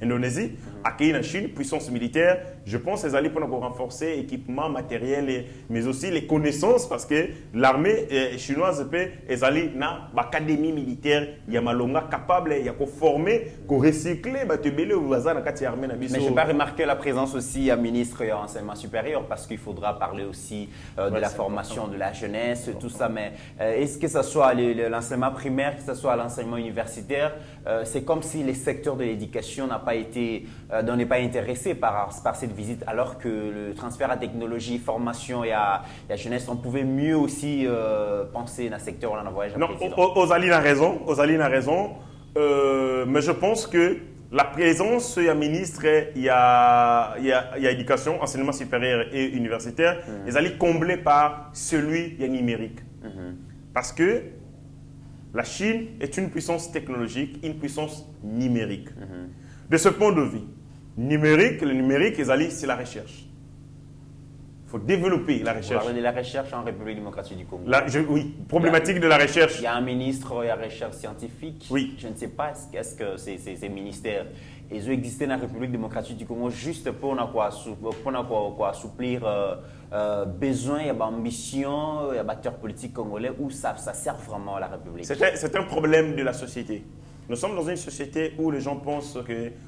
Indonésie, accueillir la Chine, puissance militaire, je pense qu'ils allaient pour renforcer l'équipement matériel, mais aussi les connaissances, parce que l'armée chinoise, ils allaient dans l'académie militaire, il y a malonga capable, il y a qu'on former, qu'on recycler, mais je n'ai pas remarqué la présence aussi à ministre et enseignement supérieur, parce qu'il faudra parler aussi de la formation de la jeunesse, tout ça, mais est-ce que ce soit l'enseignement primaire, que ce soit l'enseignement universitaire, c'est comme si les secteurs de l'éducation n'est pas intéressé par cette visite, alors que le transfert à technologie, formation et à jeunesse, on pouvait mieux aussi penser dans le secteur où on a voyagé. Non, Ozaline a raison, mais je pense que la présence, il y a ministre, il y a éducation, enseignement supérieur et universitaire, ils allaient combler par celui, il y a numérique. Parce que la Chine est une puissance technologique, une puissance numérique. De ce point de vue, le numérique, c'est la recherche. Il faut développer la recherche. Vous parlez de la recherche en République démocratique du Congo. Oui, problématique de la recherche. Il y a un ministre de la recherche scientifique. Oui. Je ne sais pas est-ce que ces ministères, ils ont existé dans la République démocratique du Congo juste pour assouplir besoin et ambition et acteurs politiques congolais, où ça sert vraiment à la République. C'est un problème de la société. Nous sommes dans une société où les gens pensent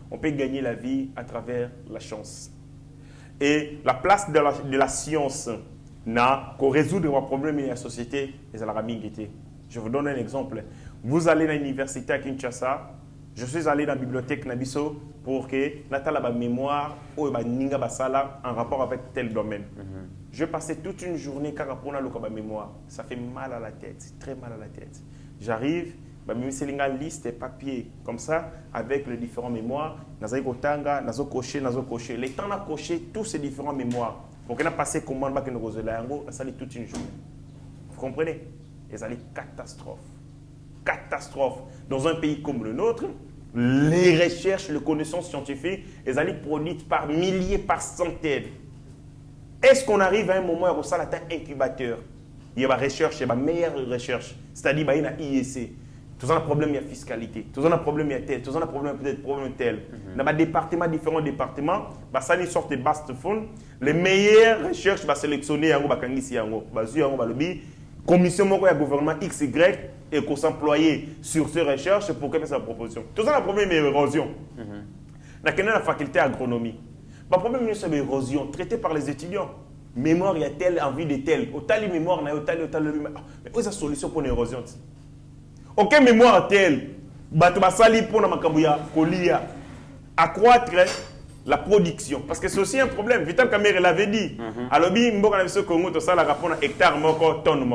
qu'on peut gagner la vie à travers la chance. Et la place de la science n'a qu'à résoudre les problèmes de la société et la ramingité. Je vous donne un exemple. Vous allez à l'université à Kinshasa, je suis allé dans la bibliothèque Nabiso pour que Natala ba mémoire ou ba ninga basala en rapport avec tel domaine. Je passais toute une journée carapona le ba mémoire. Ça fait mal à la tête, très mal à la tête. J'arrive, même si une liste papier comme ça avec les différents mémoires, nazo kotanga, nazo cocher. Les temps à cocher tous ces différents mémoires. Pour qu'on a passé comment ba que nous rozela yango, ça allait toute une journée. Vous comprenez? Et ça allait catastrophe. Dans un pays comme le nôtre, les recherches, les connaissances scientifiques, elles allaient produites par milliers, par centaines. Est-ce qu'on arrive à un moment où ça un incubateur? Il y a une recherche, il y a une meilleure recherche. C'est-à-dire qu'il y a une IEC. Tout un problème, il y a fiscalité. Tout un problème, il y a tel. Tout un problème, peut-être problème tel. Dans les départements, différents départements, ça une sorte de bast fund. Les meilleures recherches, sélectionner en Bakangisi en commission de gouvernement XY et qu'on s'employer sur ces recherches pour faire sa proposition. Tout ça, le problème est l'érosion. Dans la faculté d'agronomie, le problème c'est l'érosion traité par les étudiants. Mémoire, il y a telle envie de tel. Autant de mémoire, il y a autant de mémoire. Mais où est la solution pour l'érosion? Aucun mémoire tel. Batubasali pour la Makabouya, Kolia, accroître la production. Parce que c'est aussi un problème. Vital Kamerhe l'avait dit. Alors, Mboka Nabiso Congo, tout ça, la rapport à hectare, tonne.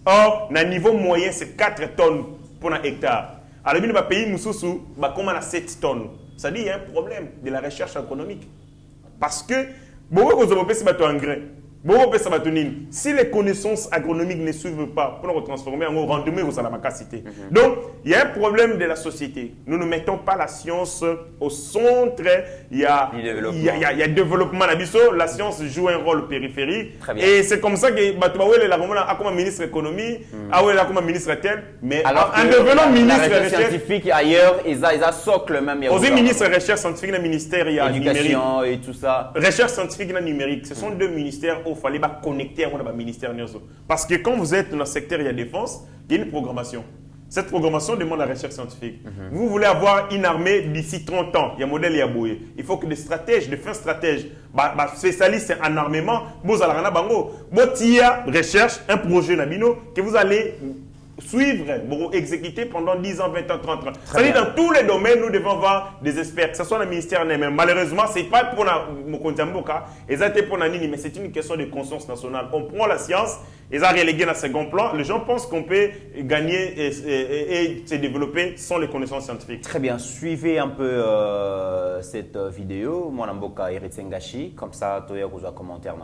Or, le niveau moyen, c'est 4 tonnes pour un hectare. Alors, le pays Moussoussou, comme on a 7 tonnes. Ça dit qu'il y a un problème de la recherche agronomique. Parce que, si les connaissances agronomiques ne suivent pas pour nous transformer en rendement aux alamacacité. Donc, il y a un problème de la société. Nous ne mettons pas la science au centre. Il y a développement. La science joue un rôle périphérique. Et c'est comme ça que Batouaoué a comme ministre de l'économie, Aoué a comme ministre tel. Mais alors en devenant ministre de recherche scientifique ailleurs, ils ont socle même. Aux ministres de recherche scientifique, le ministère, il y a éducation et tout ça. Recherche scientifique et numérique, ce sont deux ministères où il fallait connecter à un ministère. Parce que quand vous êtes dans le secteur de la défense, il y a une programmation. Cette programmation demande la recherche scientifique. Vous voulez avoir une armée d'ici 30 ans, il y a un modèle Yaboué. Il faut que des stratèges, des fins stratèges, spécialistes en armement, vous allez recherche, un projet Nabino que vous allez suivre, exécuter pendant 10 ans, 20 ans, 30 ans. C'est-à-dire dans tous les domaines, nous devons avoir des experts, que ce soit le ministère même. Malheureusement, ce n'est pas pour Mokondiamboka, mais c'est une question de conscience nationale. On prend la science, ils ont relégué dans le second plan. Les gens pensent qu'on peut gagner et se développer sans les connaissances scientifiques. Très bien, suivez un peu cette vidéo. Moi, Namboka Eritsengashi, comme ça, tu as un commentaire.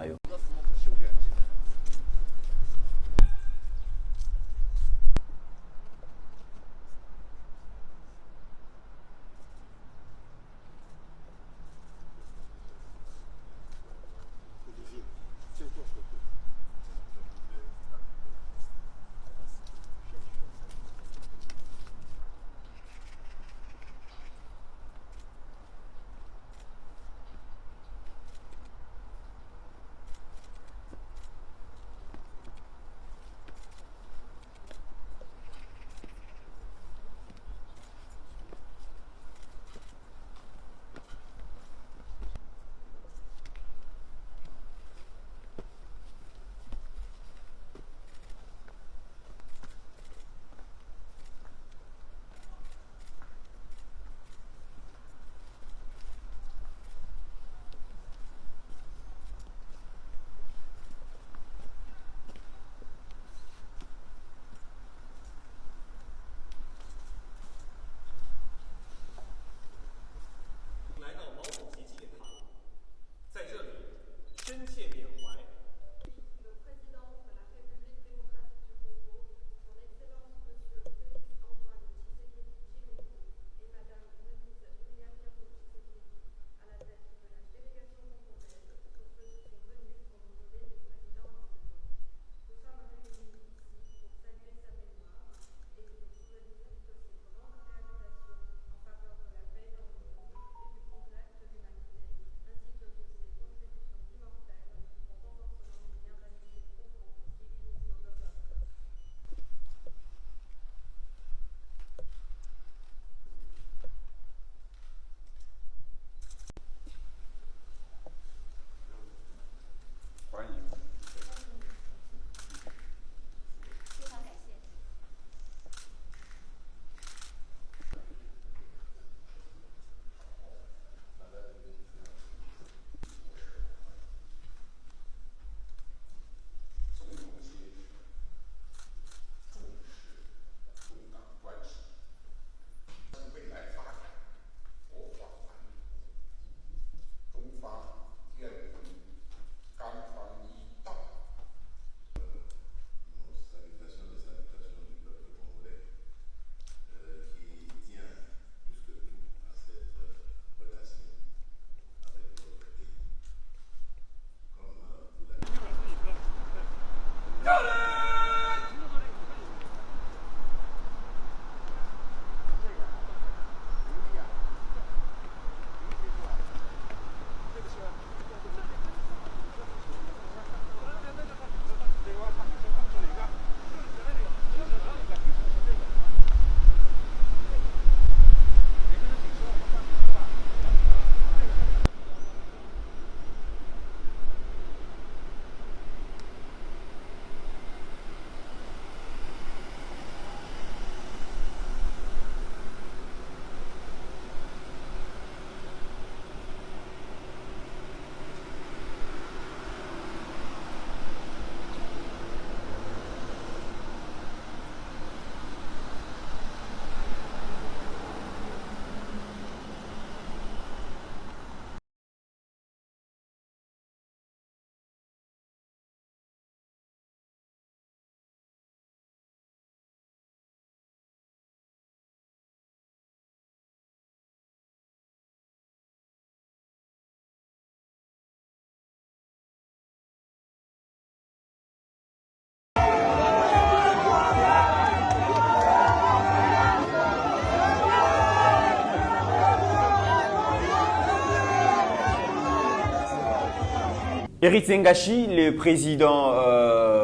Éric Ngashi, le président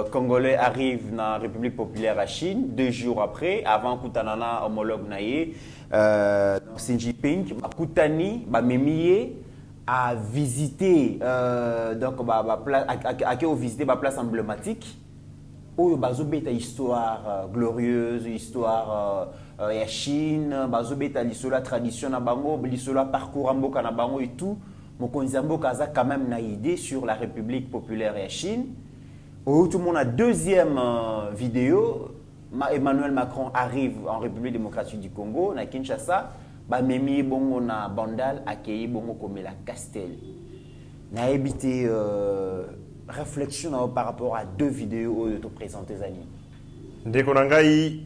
congolais, arrive dans la République populaire à Chine 2 jours après, avant Koutanana, homologue Naye, Xi Jinping, Koutani, Memiye, a visité, donc, a visité la place emblématique, où il y a une histoire glorieuse, histoire de Chine, il y a l'histoire tradition, l'histoire parcours en et tout. Mokonzi Mboka a quand même une idée sur la République populaire et Chine. Tout le monde a deuxième vidéo. Emmanuel Macron arrive en République démocratique du Congo, na Kinshasa. Memi bongo na Bandal accueilli bongo comme la Castel. Na évité réflexion par rapport à 2 vidéos de te présenter Zani. Ndekonangai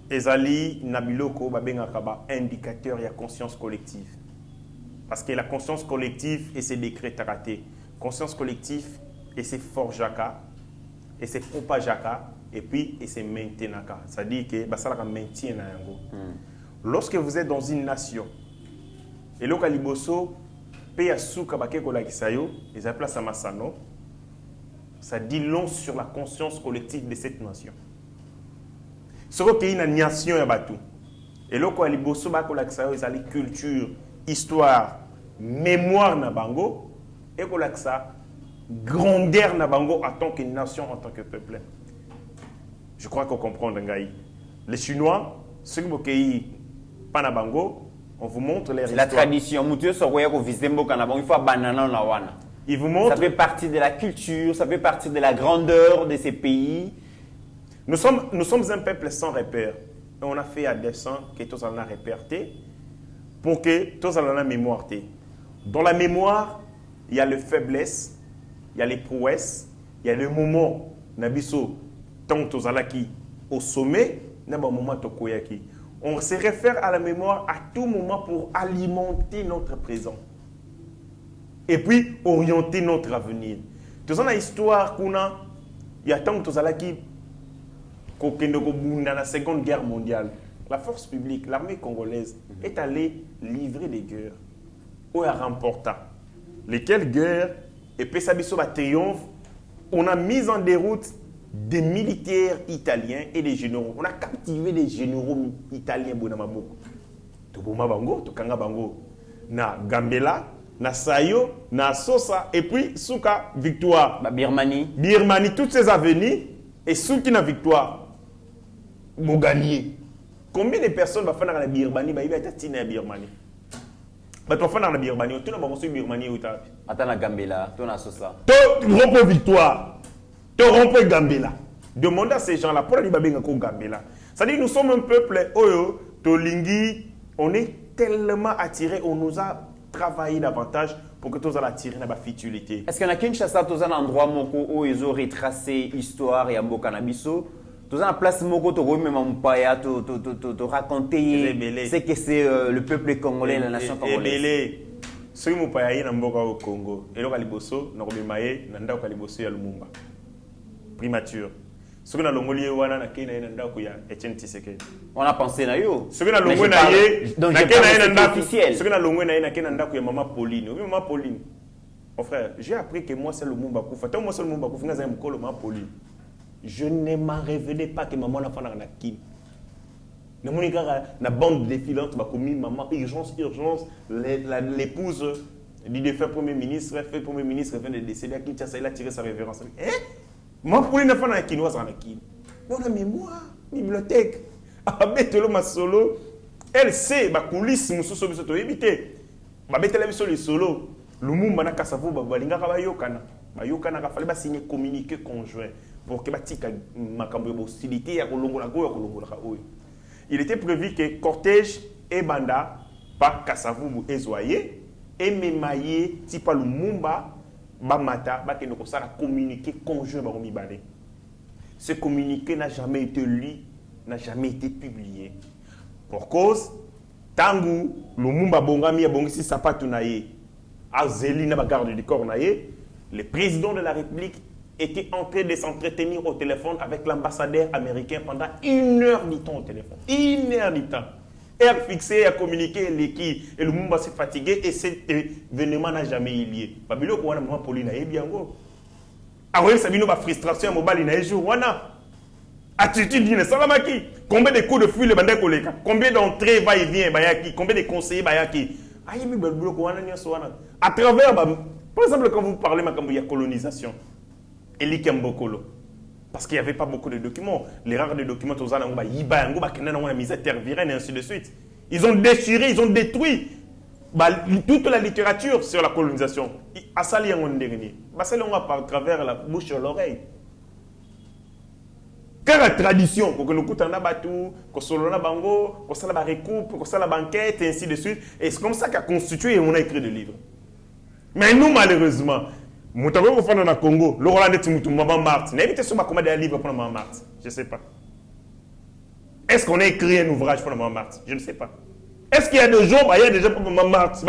ezali nabiloko babengaka ba indicateur ya conscience collective. Parce que la conscience collective et ses décrets ratés. Conscience collective et ses forjaka, et ses propajaka, et puis et ses maintenaka. C'est-à-dire que ça la maintient na yango. Lorsque vous êtes dans une nation, et le Kaliboso, paye à souka bakeko la kisayo, et ça place à Masano, ça dit long sur la conscience collective de cette nation. Ce qui est une nation ya batu. Et le Kaliboso bakeko la kisayo, ils ont culture, histoire, mémoire na bango et que ça grandeur na bango en tant que nation, en tant que peuple. Je crois qu'on comprend Ngaï. Les Chinois, ceux qui pas na bango, on vous montre les la tradition. Il faut banana na wana. Ils vous montrent. Ça fait partie de la culture, ça fait partie de la grandeur de ces pays. Nous sommes un peuple sans repère. Et on a fait à dessein que tous en a réperté pour que tous en a mémoire. Dans la mémoire, il y a les faiblesses, il y a les prouesses, il y a le moment, nabiso, tant tous qui au sommet, n'aba moment tokoyaki. On se réfère à la mémoire à tout moment pour alimenter notre présent. Et puis orienter notre avenir. Tous en a histoire qu'on a, il y a tant tous qui dans la Seconde Guerre mondiale. La force publique, l'armée congolaise est allée livrer des guerres. Où elle remporta. Lesquelles guerres et Pesabiso va triomphe. On a mis en déroute des militaires italiens et des généraux. On a captivé des généraux italiens. Toboma Bango, Tokanga Bango. Na Gambela, na Sayo, na Sosa, et puis Souka, victoire. Birmanie. Birmanie, toutes ces avenues, et Souki na victoire. Vous gagnez. Combien de personnes vont faire dans la Birmanie? Il va être à Birmanie. Mais tu vas faire dans la Birmanie. Tu vas faire Birmanie. Attends la Gambela, tu as Sosa. Tu rompes victoire. Tu rompes Gambela. Demande à ces gens-là, pour aller à Gambela. C'est-à-dire nous sommes un peuple, Oyo, Tolingi, on est tellement attirés, on nous a travaillé davantage pour que tous allons attirer dans la futilité. Est-ce qu'il y a Kinshasa, tous un endroit où ils ont retracé l'histoire et Ambo Canabiso? Tous en place moko to même mpaya to raconter c'est que c'est le peuple congolais, la nation congolaise. Ce qui mpaya yi na mboka au Congo, et le kaliboso na kobimaye na ndako kaliboso ya Lumumba. Primature. Ce que na longoli wana na kena na ndako ya Etienne Tshisekedi. On a pensé na yo. Ce que na longwe na ye na kena na ndako officiel. Ce que na longwe na ye na kena ndako ya maman Pauline. Oui maman Pauline. Mon frère, j'ai appris que moi c'est Lumumba Kufa. Tant moi c'est Lumumba Kufa ngaza mkolo maman Pauline. Je ne m'en revenais pas que maman n'a pas na kim. Na monika na bande défilante ba commis maman urgence l'épouse du défunt premier ministre vient de décéder à Kinshasa, il a tiré sa révérence. Moi pour une femme na kinoise na kim. On a mémoire, bibliothèque. Ah betelo masolo, elle sait ba coulisses mususu biso to éviter. Ba betela biso le solo. Lumumba na kasavu ba balinga ka bayokana. Bayokana ka fallait ba signer communiqué conjoint. Pour que il était prévu que cortège et banda par Kassavubu et Zoye et Memaye Tipa Lumumba Bamata bakeno kosala communiqué conjoint ba mibale. Ce communiqué n'a jamais été lu, n'a jamais été publié. Pour cause tangu Lumumba bongami bongisi sapatu naye azeli na ba garde du corps naye, le président de la République était en train de s'entretenir au téléphone avec l'ambassadeur américain pendant 1 heure du temps au téléphone. 1 heure du temps. Air fixé à communiquer l'équipe. Et le monde va se fatiguer et cet événement n'a jamais eu lieu. Babilo, on a moment Pauline et bien go. Alors, ça vient de frustration, mobile, il y a un jour, on a. Attitude d'une salamaki. Combien de coups de fuite le bandit collègue? Combien d'entrées va et vient bayaki? Combien de conseillers bayaki? Aïe, mais babilo, on a un à travers, par exemple, quand vous parlez de colonisation, et l'Ikembokolo. Parce qu'il n'y avait pas beaucoup de documents. Les rares de documents, et ainsi de suite. Ils ont déchiré, ils ont détruit toute la littérature sur la colonisation. À ça, il y a un dernier. Ça, on va par travers la bouche et l'oreille. Car la tradition, pour que nous coûtons un bateau, qu'on soit là bango, qu'on soit la recoupe, qu'on soit la banquette, et ainsi de suite. Et c'est comme ça qu'a constitué et on a écrit des livres. Mais nous, malheureusement, nous avons fait dans le Congo, le Roland de Maman Marthe. N'invitez sur ma commande un livre pour Maman Marthe. Je ne sais pas. Est-ce qu'on a écrit un ouvrage pour Maman Marthe? Je ne sais pas. Est-ce qu'il y a des gens, il y a des gens pour Maman Marthe,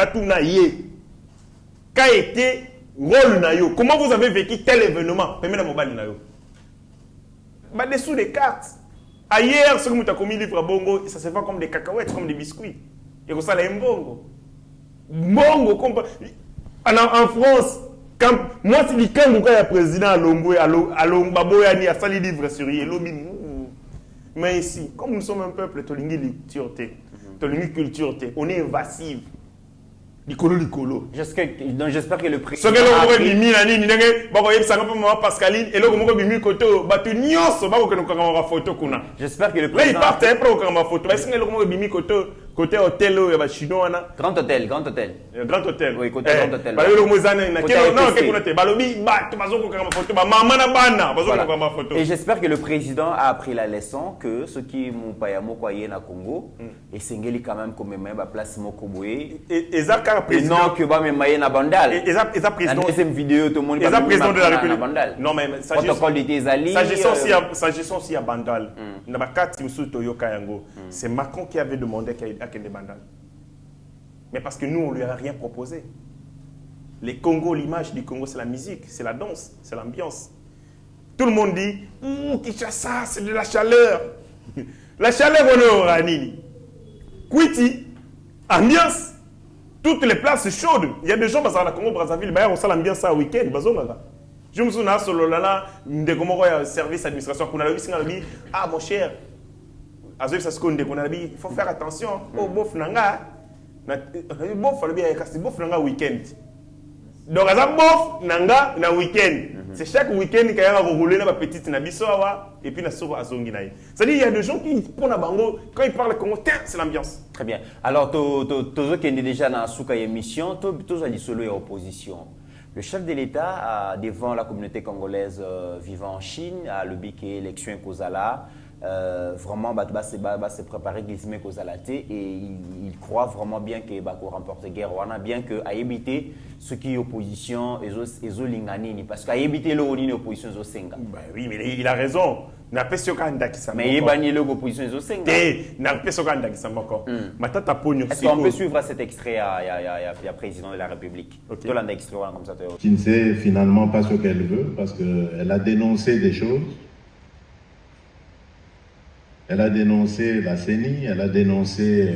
qu'a été rôle Nayo? Comment vous avez vécu tel événement? Permettez mobile Nayo. Dessous des cartes. Ailleurs, ce que vous avez commis livre à Bongo, ça se fait comme des cacahuètes, comme des biscuits. Et que ça, c'est un bongo. Bongo, comme. En France, quand moi, si je suis président à Longwe, à Longbaboyani, à Sali livre sur Yelobi, mais ici, comme nous sommes un peuple, on est invasif. Licolo. J'espère que le président. J'espère que le président. Là, il part photo. Côté hôtel, chinois. Grand hôtel. Grand hôtel. Oui, côté grand hôtel. Et j'espère que le président a appris la leçon que ceux qui m'ont pas yé na Congo et Sengeli quand même comme même place Mokoboé. Et non que ba me maye na bandal. Et ça président. Deuxième vidéo tout le monde. Et ça président de la République. Non mais s'agissant aussi à bandal. C'est Macron qui avait demandé à Kende Bandal. Mais parce que nous, on ne lui a rien proposé. Les Congo, l'image du Congo, c'est la musique, c'est la danse, c'est l'ambiance. Tout le monde dit, Kinshasa, c'est de la chaleur. La chaleur, on est au Ranini. Kwiti, ambiance, toutes les places chaudes. Il y a des gens, dans la Congo, Brazzaville, on sent l'ambiance ça au week-end. Je me souviens, de service administration, ah mon cher, il faut faire attention au bof nanga. Bof nanga week-end. Donc, bof nanga na week-end. C'est chaque week-end qu'il y a un rouler na petite na bisoa et puis na soro azongi naï. C'est-à-dire il y a des gens qui pour na bango quand ils parlent comment c'est l'ambiance. Très bien. Alors tozo qui est déjà dans souka émission, tozo ali solo et opposition. Le chef de l'État devant la communauté congolaise vivant en Chine a le bic élection Kozala. Vraiment se préparer glismer et il croit vraiment bien que Bako remporte guerre bien que a évité ce qui est opposition et linganini parce qu'à éviter le opposition oui mais il a raison n'a pas ce candidat qui s'en mais il banni l'opposition n'a pas ce candidat qui s'en encore matata pogno est-ce qu'on peut suivre cet extrait à président de la République tout l'un extrait comme ça qui ne sait finalement pas ce qu'elle veut parce qu'elle a dénoncé des choses. Elle a dénoncé la CENI, elle a dénoncé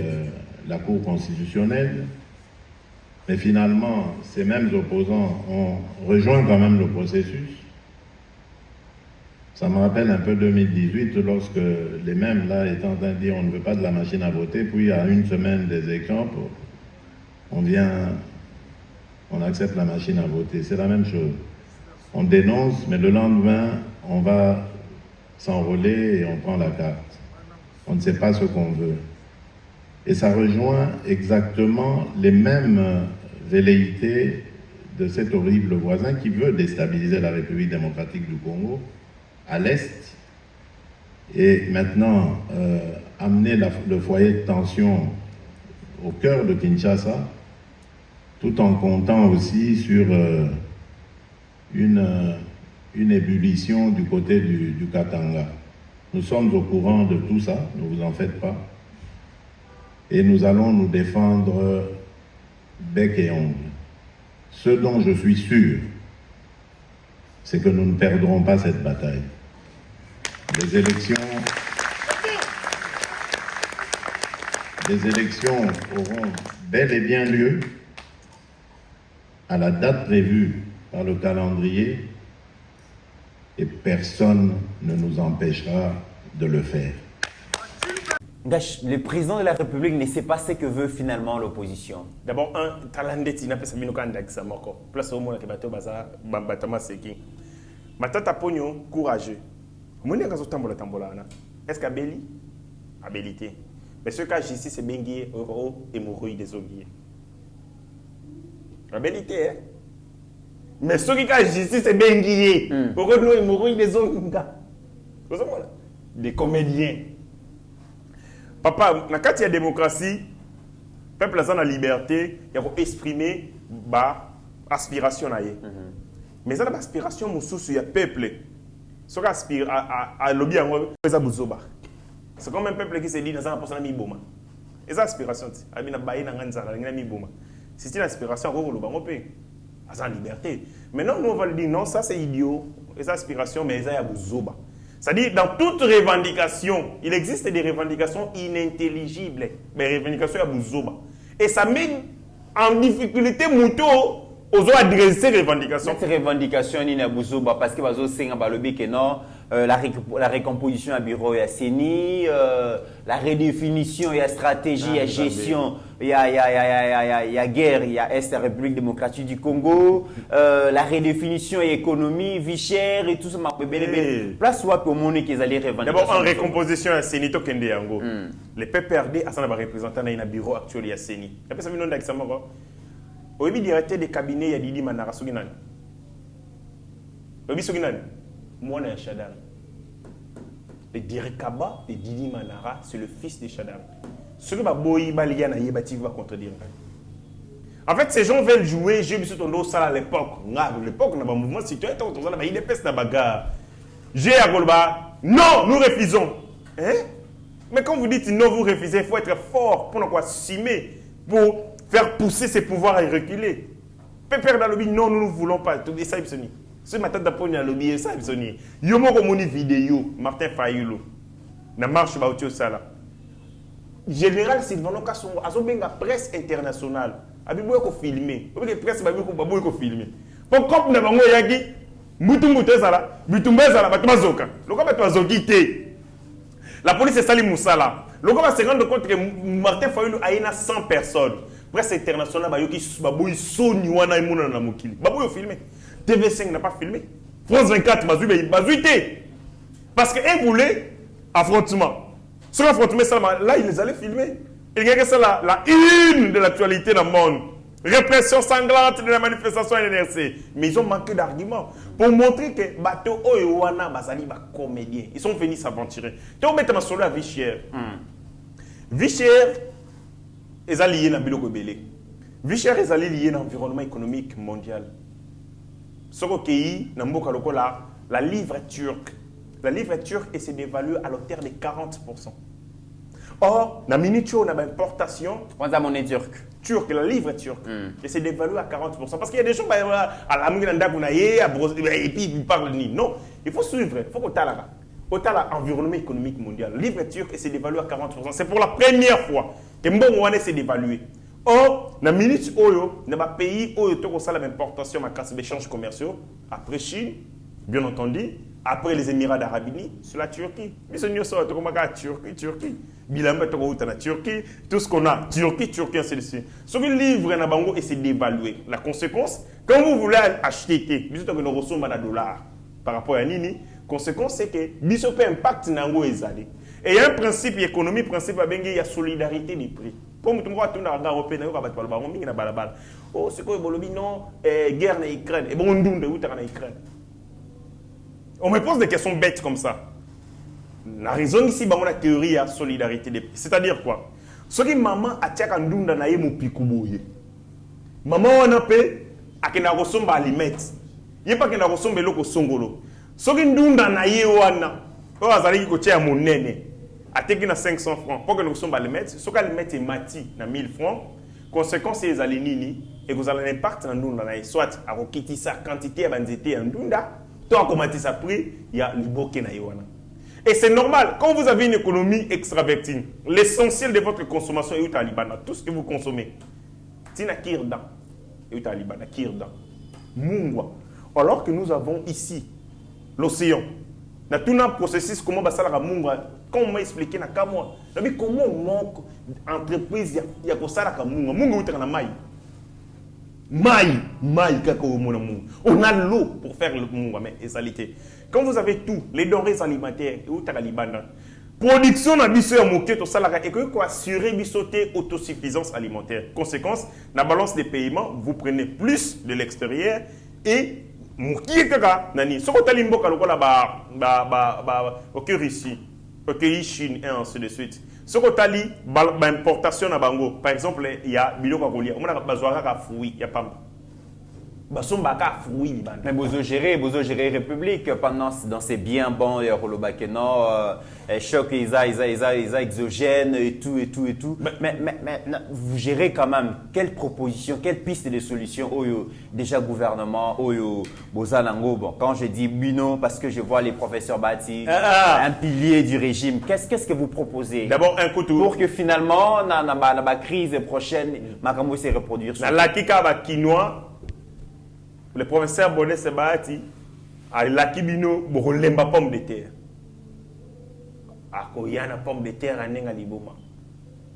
la Cour constitutionnelle, mais finalement, ces mêmes opposants ont rejoint quand même le processus. Ça me rappelle un peu 2018, lorsque les mêmes là étaient en train de dire on ne veut pas de la machine à voter, puis à une semaine des exemples, on accepte la machine à voter. C'est la même chose. On dénonce, mais le lendemain, on va s'enrôler et on prend la carte. On ne sait pas ce qu'on veut. Et ça rejoint exactement les mêmes velléités de cet horrible voisin qui veut déstabiliser la République démocratique du Congo à l'Est et maintenant amener le foyer de tension au cœur de Kinshasa tout en comptant aussi sur une ébullition du côté du Katanga. Nous sommes au courant de tout ça, ne vous en faites pas. Et nous allons nous défendre bec et ongle. Ce dont je suis sûr, c'est que nous ne perdrons pas cette bataille. les élections auront bel et bien lieu à la date prévue par le calendrier et personne ne nous empêchera de le faire. Le président de la République ne sait pas ce que veut finalement l'opposition. D'abord, talandeti na pesa minoka ndakisa moko. Place au monde que bateau baza batama seki. Matata pogno courageux. Moni kazo tambola na. Est-ce qu'abeli abilité. Mais ce cas ici c'est bengi euro et mourui des ogiers. Abilité hein. Mais ce qui cas ici c'est bengi euro et mourui des ogiers. Vous savez voilà. Des comédiens. Papa, dans la démocratie, le peuple a la liberté d'exprimer l'aspiration. Mais ça, l'aspiration, il y a peuple. Ce qui aspire à lobby, c'est comme un peuple qui se dit dans un poste de Miboma. Et ça, l'aspiration, c'est une aspiration, c'est une liberté. Maintenant, nous, on va le dire, non, ça c'est idiot. Et ça, aspiration, mais ça, c'est Bozoba. C'est-à-dire, dans toute revendication, il existe des revendications inintelligibles. Mais revendications à Bouzoba. Et ça met en difficulté Mouto aux autres adresser ces revendications. Ces revendications, il y a Bouzoba parce que la récomposition à bureau et à CENI, la redéfinition et la stratégie et gestion, il y a guerre, il y a Est, la République démocratique du Congo, la redéfinition et économie, vie chère et tout ça. Place soit pour mon qu'ils allaient revendiquer. D'abord, en récomposition à CENI, les PPRD, à ça, représentant dans un bureau actuel à CENI. Après ça, nous avons au directeur des cabinets, il y a Didi Manara Suginan. Obi Suginan. Moi, je suis Chadam. Le Dirikaba de Didi Manara, c'est le fils de Chadam. Ce que va contredire. En fait, ces gens veulent jouer, j'ai vu ton dos à l'époque. À l'époque, on a un mouvement citoyen, on a une épaisse de bagarre. J'ai à Golba. Non, nous refusons. Hein? Mais quand vous dites non, vous refusez, il faut être fort pour ne pas s'assumer, pour faire pousser ses pouvoirs et reculer. Pépère dans le lobby, non, nous ne voulons pas. Tout ça, c'est ce matin, tu as lobby, ça, c'est il y a une vidéo, Martin Fayulu, na marche Bautio Sala. Général Sylvain Kassongo, a la presse internationale. Il y a filmé. Il y a presse qui filmé. Pour comme nous avons dit, Mutumute Sala, Mutumbe Sala, Batumazoka. Le cas Batumazoki, la police est sali Moussala. Le cas va se rendre compte que Martin Fayulu a 100 personnes. Presse internationale, il y a des Sonywana et Mouna Mukili. Il filmé. TV5 n'a pas filmé. France 24, Bazouité. Parce qu'ils voulaient affrontement. Sur l'affrontement, là, ils les allaient filmer. Il y a que ça, la une de l'actualité dans le monde. Répression sanglante de la manifestation NRC. Mais ils ont manqué d'arguments pour montrer que bateau Oyoana Bazali va comédien. Ils sont venus s'aventurer. Tu vas mettre sur la vie chère. Vie chère, ils sont liés dans le biloko belé. Vie chère, ils sont liés dans l'environnement économique mondial. Ce qui est la livre turque. La livre turque est dévaluée à l'auteur de 40%. Or, dans miniature, on a une importation. On a la monnaie turque. Turque, la livre turque. Et c'est dévalué à 40%. Parce qu'il y a des gens à la et puis ils parlent ni. Non, il faut suivre. Il faut qu'on ait l'environnement économique mondial. Livre turque et c'est dévalué à 40%. C'est pour la première fois que Mbongoane s'est dévalué. Or, dans le minute Oyo, dans le pays où il y a l'importation de échanges commerciaux, après Chine, bien entendu, après les Émirats d'Arabie Unis, c'est la Turquie. Mais c'est Turquie. Bilan, Turquie, tout ce qu'on a, Turquie, ainsi de suite. Ce que le livre est bango et c'est dévalué. La conséquence, quand vous voulez acheter, vous avez un dollar par rapport à Nini, la conséquence, c'est que vous avez un impact dans le et il y a un principe économique, principe il y a solidarité des prix. Pour nous, tout le monde européen, oh, c'est quoi le non, guerre en Ukraine. Et bon, on dit où tu es en Ukraine. On me pose des questions bêtes comme ça. La raison ici, c'est la théorie de la solidarité des prix. C'est-à-dire quoi? Ce qui maman a tia quand ndunda na ye mu pikubouye. Maman wana pe akena kosomba alimet. Ye pa kena kosomba eloko songolo. Ce qui ndunda na ye wana, o azali ko tia monene. Ateki na 500 francs. Pour que nous sommes alimet, ce qui alimet est mati na 1000 francs. Conséquence c'est les alinini et vous allez l'impact en ndunda na ye. Soit à rokiti sa quantité à banzete en ndunda, toi comment tu ça prix, il y a le bokeh na ye wana. Et c'est normal, quand vous avez une économie extravertie, l'essentiel de votre consommation est au Libana. Tout ce que vous consommez, c'est na kirdan. Et au Libana, kirdan. Mungwa. Alors que nous avons ici l'océan. Dans tout un processus, comment ça la mungwa, comment m'a expliqué na kamwa. Mais comment manque entreprise il y a que ça la mungwa. Mungwa est na mai. Maï, on a l'eau pour faire le mungwa, mais égalité. Quand vous avez tout, les denrées alimentaires, et où tu as la production na biso ya moké to salaka et que quoi assurer bisoté autosuffisance alimentaire. Conséquence, la balance des paiements, vous prenez plus de l'extérieur et moké kaka nani. Soko talimbo kalokola ok Russie, ok Chine et ainsi de suite. Soko tali importation na bango. Par exemple, il y a biloko kolia. On a besoin ka fruits, il y a pas Mais vous gérez République pendant dans ces biens bons choc ils exogènes et tout. Mais vous gérez quand même quelle proposition, quelle piste de solution déjà gouvernement bon quand je dis Bino parce que je vois les professeurs bâtis un pilier du régime. Qu'est-ce que vous proposez? D'abord un couteau pour que finalement la crise prochaine makambo se reproduire. La kika ba quinoa. Le professeur Bonnet Sebati a l'acquibino pour lemba pomme de terre. Akoyana pomme de terre à nenga liboma.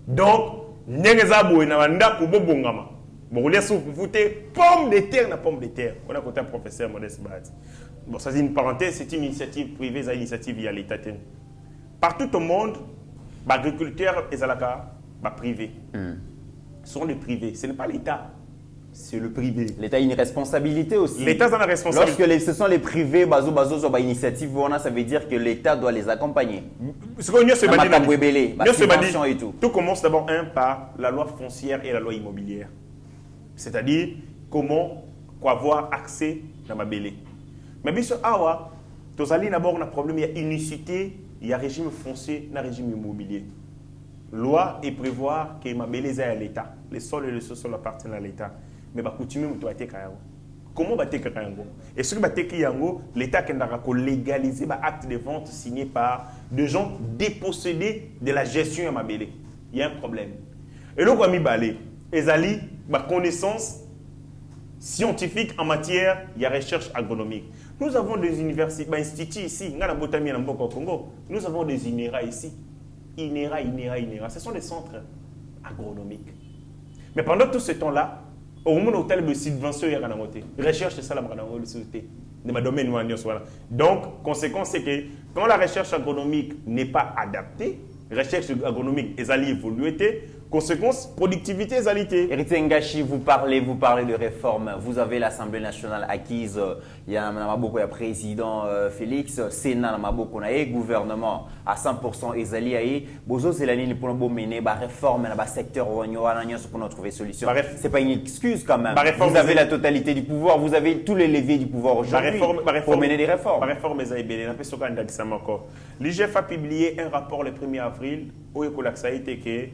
Donc, nenga boue na wanda kubo bongama. Bourgoulé souffouté pomme de terre na pomme de terre. On a côté un professeur Bonnet Sebati. Bon, ça c'est une parenthèse, c'est une initiative privée, c'est une initiative via l'État. Partout au monde, l'agriculteur et Zalaka, privé. Ce sont les privés, ce n'est pas l'État. C'est le privé. L'État a une responsabilité aussi. L'État a une responsabilité. Lorsque ce sont les privés, sur initiative, ça veut dire que l'État doit les accompagner. Ce qu'on et tout. Tout commence d'abord par la loi foncière et la loi immobilière. C'est-à-dire comment avoir accès à ma bélé. Mais bien sûr, d'abord on a un problème, il y a unicité, il y a régime foncier, il y a régime immobilier. Loi et prévoir que ma bélé est à l'État. Les sols et les sous-sols appartiennent à l'État. Mais comment et ce que l'État qui a légalisé l'acte de vente signé par des gens dépossédés de la gestion de ma bélé. Il y a un problème. Et là, on a connaissance scientifique en matière de recherche agronomique. Nous avons des universités, instituts ici, nous avons des INERA ici. INERA. Ce sont des centres agronomiques. Mais pendant tout ce temps-là, au moment où tel subvention recherche c'est ça la de domaine. Donc conséquence c'est que quand la recherche agronomique n'est pas adaptée, recherche agronomique est allée évoluer. Conséquence, productivité est allée. Héritier Ngachi, vous parlez de réforme. Vous avez l'Assemblée nationale acquise. Il y a un président Félix, Sénat, gouvernement à 100% est allé. Bozo c'est l'année pour mener la réforme dans le secteur pour trouver solution. C'est pas une excuse quand même. Vous avez la totalité du pouvoir, vous avez tous les leviers du pouvoir aujourd'hui pour mener des réformes. La réforme est allée. L'IGF a publié un rapport le 1er avril où il a été que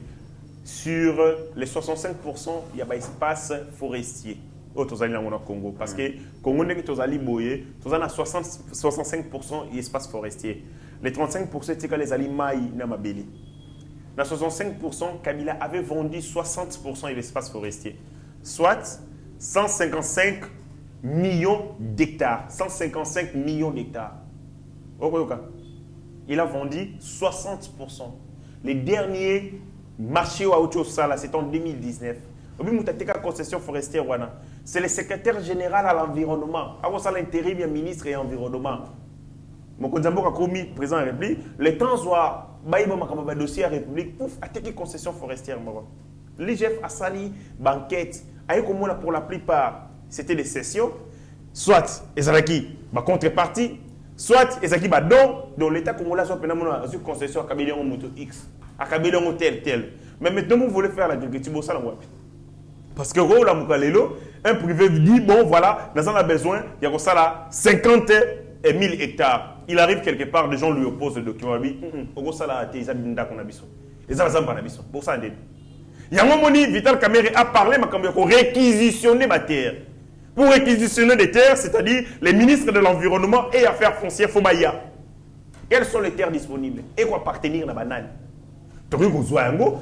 sur les 65%, il y a un espace forestier au Congo. Parce que le Congo n'est que 65% d'espace forestier. Les 35%, c'est que les alimaï n'a pas belé. Dans 65%, Kabila avait vendu 60% de l'espace forestier. Soit 155 millions d'hectares. 155 millions d'hectares. Il a vendu 60%. Les derniers marché wa auto sala c'est en 2019. Obi mutateka concession forestière wana. C'est le secrétaire général à l'environnement. Avant ça l'intérim ya ministre et environnement. Mokonzambo ka komi président de la République, le temps soit baïba makamba dossier à République pouf attaquer concession forestière mako. L'IGF a sali banquette. Aïe comme pour la plupart c'était des cessions. Soit ezalaki ba contrepartie, soit ezalaki ba don dont l'état congolais soit pénamona sur concession à Kabila moto X. À Kabila tel. Mais maintenant, vous voulez faire l'agriculture, parce que un privé dit, bon voilà, dans on a besoin, il y a ça 50 000 hectares. Il arrive quelque part, des gens lui opposent le document. Il y a un moment où Vital Kamerhe a parlé pour réquisitionner ma terre. Pour réquisitionner des terres, c'est-à-dire les ministres de l'Environnement et Affaires foncières, Fobaya. Quelles sont les terres disponibles? Et quoi appartenir à la banane?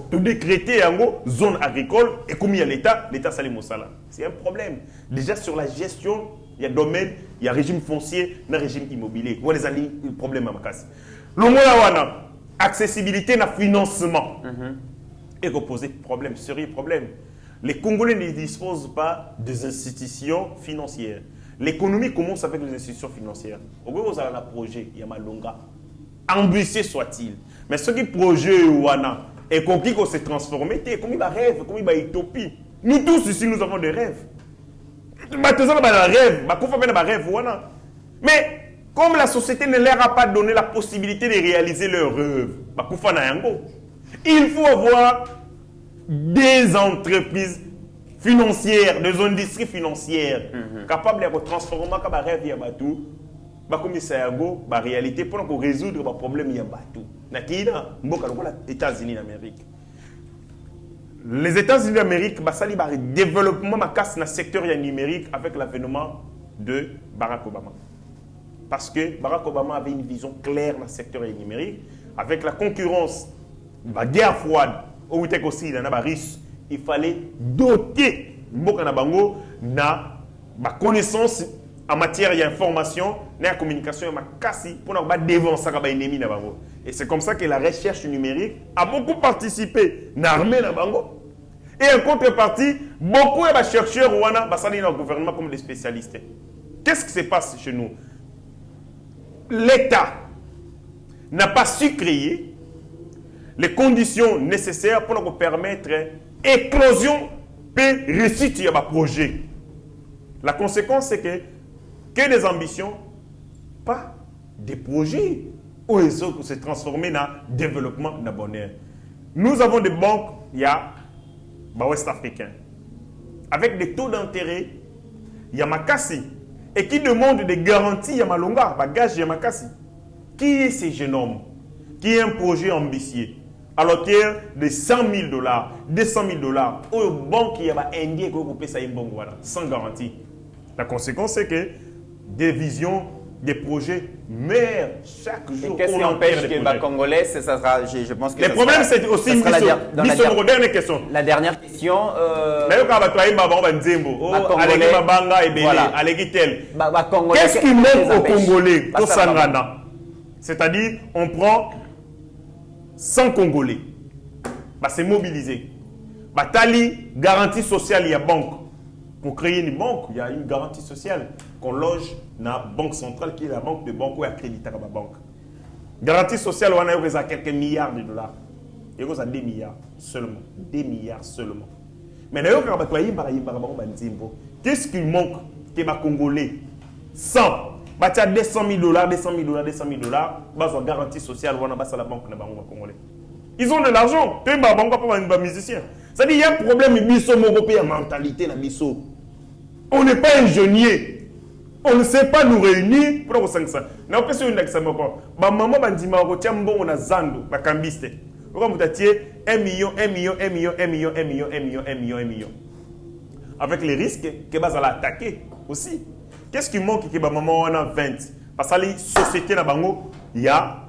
Tu décréter une zone agricole et comme il y a l'État, l'État sali mosala. C'est un problème. Déjà sur la gestion, il y a domaine, il y a régime foncier, il y a régime immobilier. Vous avez des problèmes à ma casse. L'accessibilité na financement. Et vous posez problème, sérieux problème. Les Congolais ne disposent pas des institutions financières. L'économie commence avec les institutions financières. Au bout vous avez un projet, il y a Malonga. Ambitieux soit-il. Mais ce qui projet Wana est compris qu'on s'est transformé, comme il va rêve, comme il va utopie. Nous tous ici, nous avons des rêves. Mais comme la société ne leur a pas donné la possibilité de réaliser leurs rêves, il faut avoir des entreprises financières, des industries financières capables de transformer les rêves comme ça la réalité pour résoudre les problèmes il y a bateau. Les États-Unis d'Amérique. Les États-Unis d'Amérique basali ba développement dans le secteur numérique avec l'avènement de Barack Obama. Parce que Barack Obama avait une vision claire dans le secteur numérique avec la concurrence, la guerre froide au aussi dans la Russie, il fallait doter Mboka na bango na connaissance en matière d'information, de communication, pour dévancer les ennemis. Et c'est comme ça que la recherche numérique a beaucoup participé dans l'armée. Et en contrepartie, beaucoup de chercheurs sont dans le gouvernement comme des spécialistes. Qu'est-ce qui se passe chez nous? L'État n'a pas su créer les conditions nécessaires pour nous permettre l'éclosion et réussite de projet. La conséquence, c'est que des ambitions, pas des projets où ils se transformer dans le développement de bonheur. Nous avons des banques, il y a Ouest africain, avec des taux d'intérêt, il y a Makassi, et qui demandent des garanties, il y a Malonga, bagage, il y a Makassi. Qui est ce jeune homme qui a un projet ambitieux à l'auteur de 100 000 $, 200 000 $, aux banques, il y a un Indien qui peut payer ça sans garantie. La conséquence, c'est que des visions, des projets meurent chaque jour. Qu'est-ce qui empêche que les Congolais, ça sera, je pense que le problème, c'est aussi une dernière question. La dernière question. Qu'est-ce qui manque aux Congolais? C'est-à-dire, on prend 100 Congolais. C'est mobilisé. Tali, garantie sociale, il y a banque. Pour créer une banque, il y a une garantie sociale qu'on loge dans la banque centrale qui est la banque de banque ou accréditée à la banque. Garantie sociale, on a quelques milliards de dollars. Il y a 2 milliards seulement. 2 milliards seulement. Mais qu'est-ce qui manque que les Congolais 100, 200 000 $, 200 000 $, 200 000 $, garantie sociale, on a la banque congolais. Ils ont de l'argent. C'est-à-dire qu'il y a un problème de mentalité. On n'est pas ingénieux. On ne sait pas nous réunir pour faire ça. Mais on peut se dire que maman bandima rotia mbongo na zando bakambiste. Pourquoi vous tatiez 1 million, 1 million, 1 million, 1 million, 1 million, 1 million, 1 million, 1 million. Avec les risques que vous allez attaquer aussi. Qu'est-ce qui manque que maman on a 20? Parce que les sociétés na bango, il y a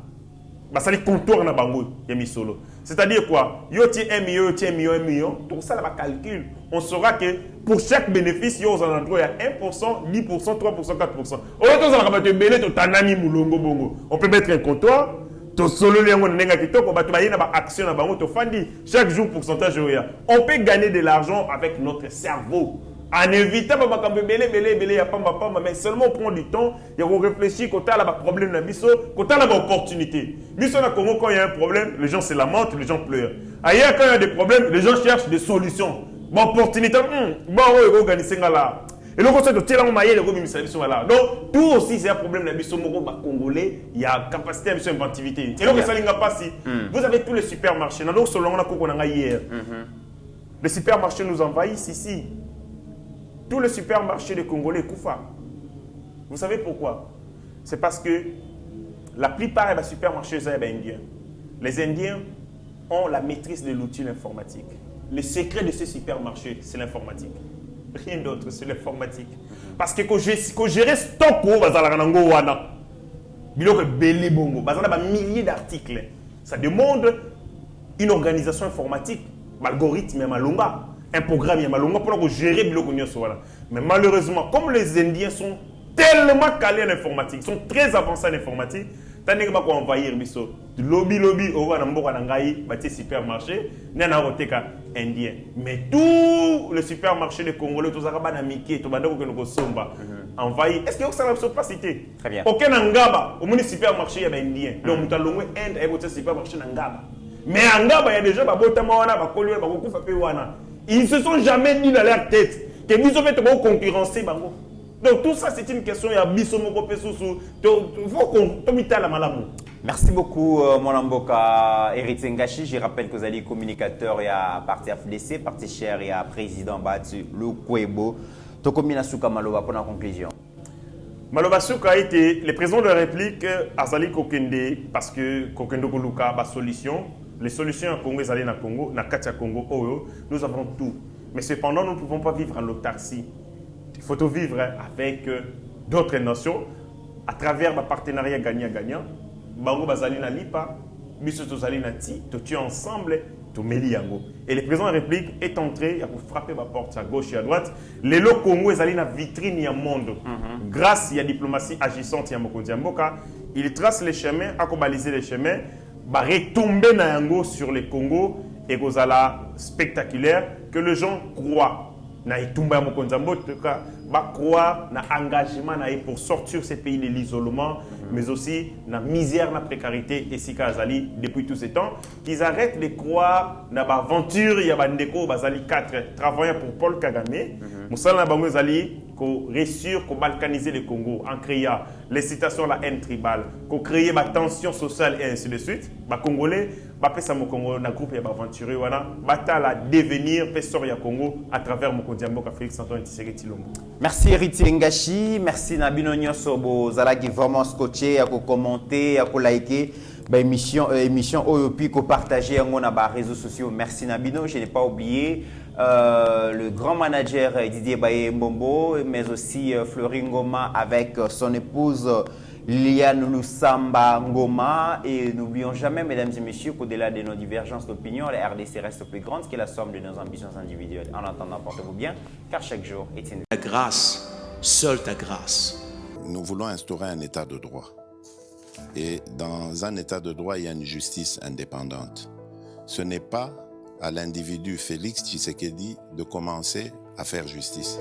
les contours na bango, il y a solo. C'est-à-dire quoi? Il y a 1 million, 1 million, 1 million. Tout ça, là, calcul. On saura que pour chaque bénéfice, il y a 1%, 10%, 3%, 4%. On peut mettre un comptoir. Chaque jour, pourcentage. On peut gagner de l'argent avec notre cerveau. En évitant mais seulement on prend du temps et on réfléchit quand il y a un problème, quand il y a une opportunité. Quand il y a un problème, les gens se lamentent, les gens pleurent. Ailleurs, quand il y a des problèmes, les gens cherchent des solutions. Bon, opportunité, bon, on organise là. Et donc, on se là. Donc, tout aussi, c'est un problème de Congolais, il y a capacité à inventivité. Et donc, ça ne pas si. Vous avez tous les supermarchés. Donc, selon on a hier, les supermarchés nous envahissent ici. Tous les supermarchés des Congolais Koufa. Vous savez pourquoi? C'est parce que la plupart des supermarchés sont indiens. Les Indiens ont la maîtrise de l'outil informatique. Le secret de ces supermarchés, c'est l'informatique. Rien d'autre, c'est l'informatique. Parce que quand gérer stock, biloko belé bongo bazana ba milliers d'articles. Ça demande une organisation informatique, l'algorithme et malonga, un programme et malonga pour gérer biloko nyonso voilà. Mais malheureusement, comme les Indiens sont tellement calés en informatique, sont très avancés en informatique, tandis que va envahir biso lobby au va na mboka na ngai ba supermarché na roteka indien. Mais tout le supermarché de Congolais tous zaka bana miki to banda ko ko somba envahi. Est-ce que ça va pas citer? Très bien. Aucun ngaba au moni supermarché ya ba indien. Donc mutalongwe Inde et bote supermarché na ngaba. Mais en ngaba il y a déjà ba botama wana ba kolwe ba ko fa pe wana. Ils se sont jamais dit dans leur tête que nous fait pour concurrencer bango. Donc tout ça c'est une question ya biso moko pesusu faut qu'on tomita la malamu. Merci beaucoup, mon Mboka Héritier Ngashi. Je rappelle que vous allez communicateur et à parti FDC, parti cher et à président Batu Lukwebo. Tokomina Souka Maloba pour la conclusion. Maloba Souka a été le président de la République Azali Kokende parce que Kokende Koluka ba solution. Les solutions à Congo, Azali na Congo, na Katia Congo, Oyo, nous avons tout. Mais cependant, nous ne pouvons pas vivre en autarcie. Il faut tout vivre avec d'autres nations à travers un partenariat gagnant-gagnant. Bango bazali na lipa, biso tozali na ti, to tu ensemble, to meli yango. Et le président de la République est entré pour frapper ma porte à gauche et à droite. Les lots Congo ezali na vitrine ya monde. Grâce à la diplomatie agissante ya Mokonzi Mboka, il trace les chemins, a baliser les chemins, va retomber na yango sur le Congo et kozala spectaculaire que les gens croient. Na itumba Mokonzi Mboka va croire na engagement na pour sortir ces pays de l'isolement, mais aussi na misère, na précarité et si Azali depuis tous ces temps qu'ils arrêtent de croire na ba aventure ya bandeko bazali 4 travaillant pour Paul Kagame musala na bango zali ko réussir ko balkaniser le Congo en créant l'incitation à la haine tribale, ko créer ma tension sociale et ainsi de suite. Ba Congolais ba pesa mo Congo na groupe ya ba aventureux wana batala devenir pesor ya Congo à travers Mokonzi Mboka Félix Antoine Tshisekedi Tshilombo. Merci Héritier Ngashi, merci Nabino Nyoso Bozalaki vraiment scotché, à commenter, à liker. Émission Oyopi, ko partager en na réseaux sociaux. Merci Nabino, je n'ai pas oublié le grand manager Didier Baye Mbombo, mais aussi Fleury Ngoma avec son épouse Liliane Lusamba Ngoma. Et n'oublions jamais, mesdames et messieurs, qu'au-delà de nos divergences d'opinion, la RDC reste plus grande que la somme de nos ambitions individuelles. En attendant, portez-vous bien, car chaque jour est une... Ta grâce, seule ta grâce. Nous voulons instaurer un état de droit. Et dans un état de droit, il y a une justice indépendante. Ce n'est pas à l'individu Félix Tshisekedi de commencer à faire justice.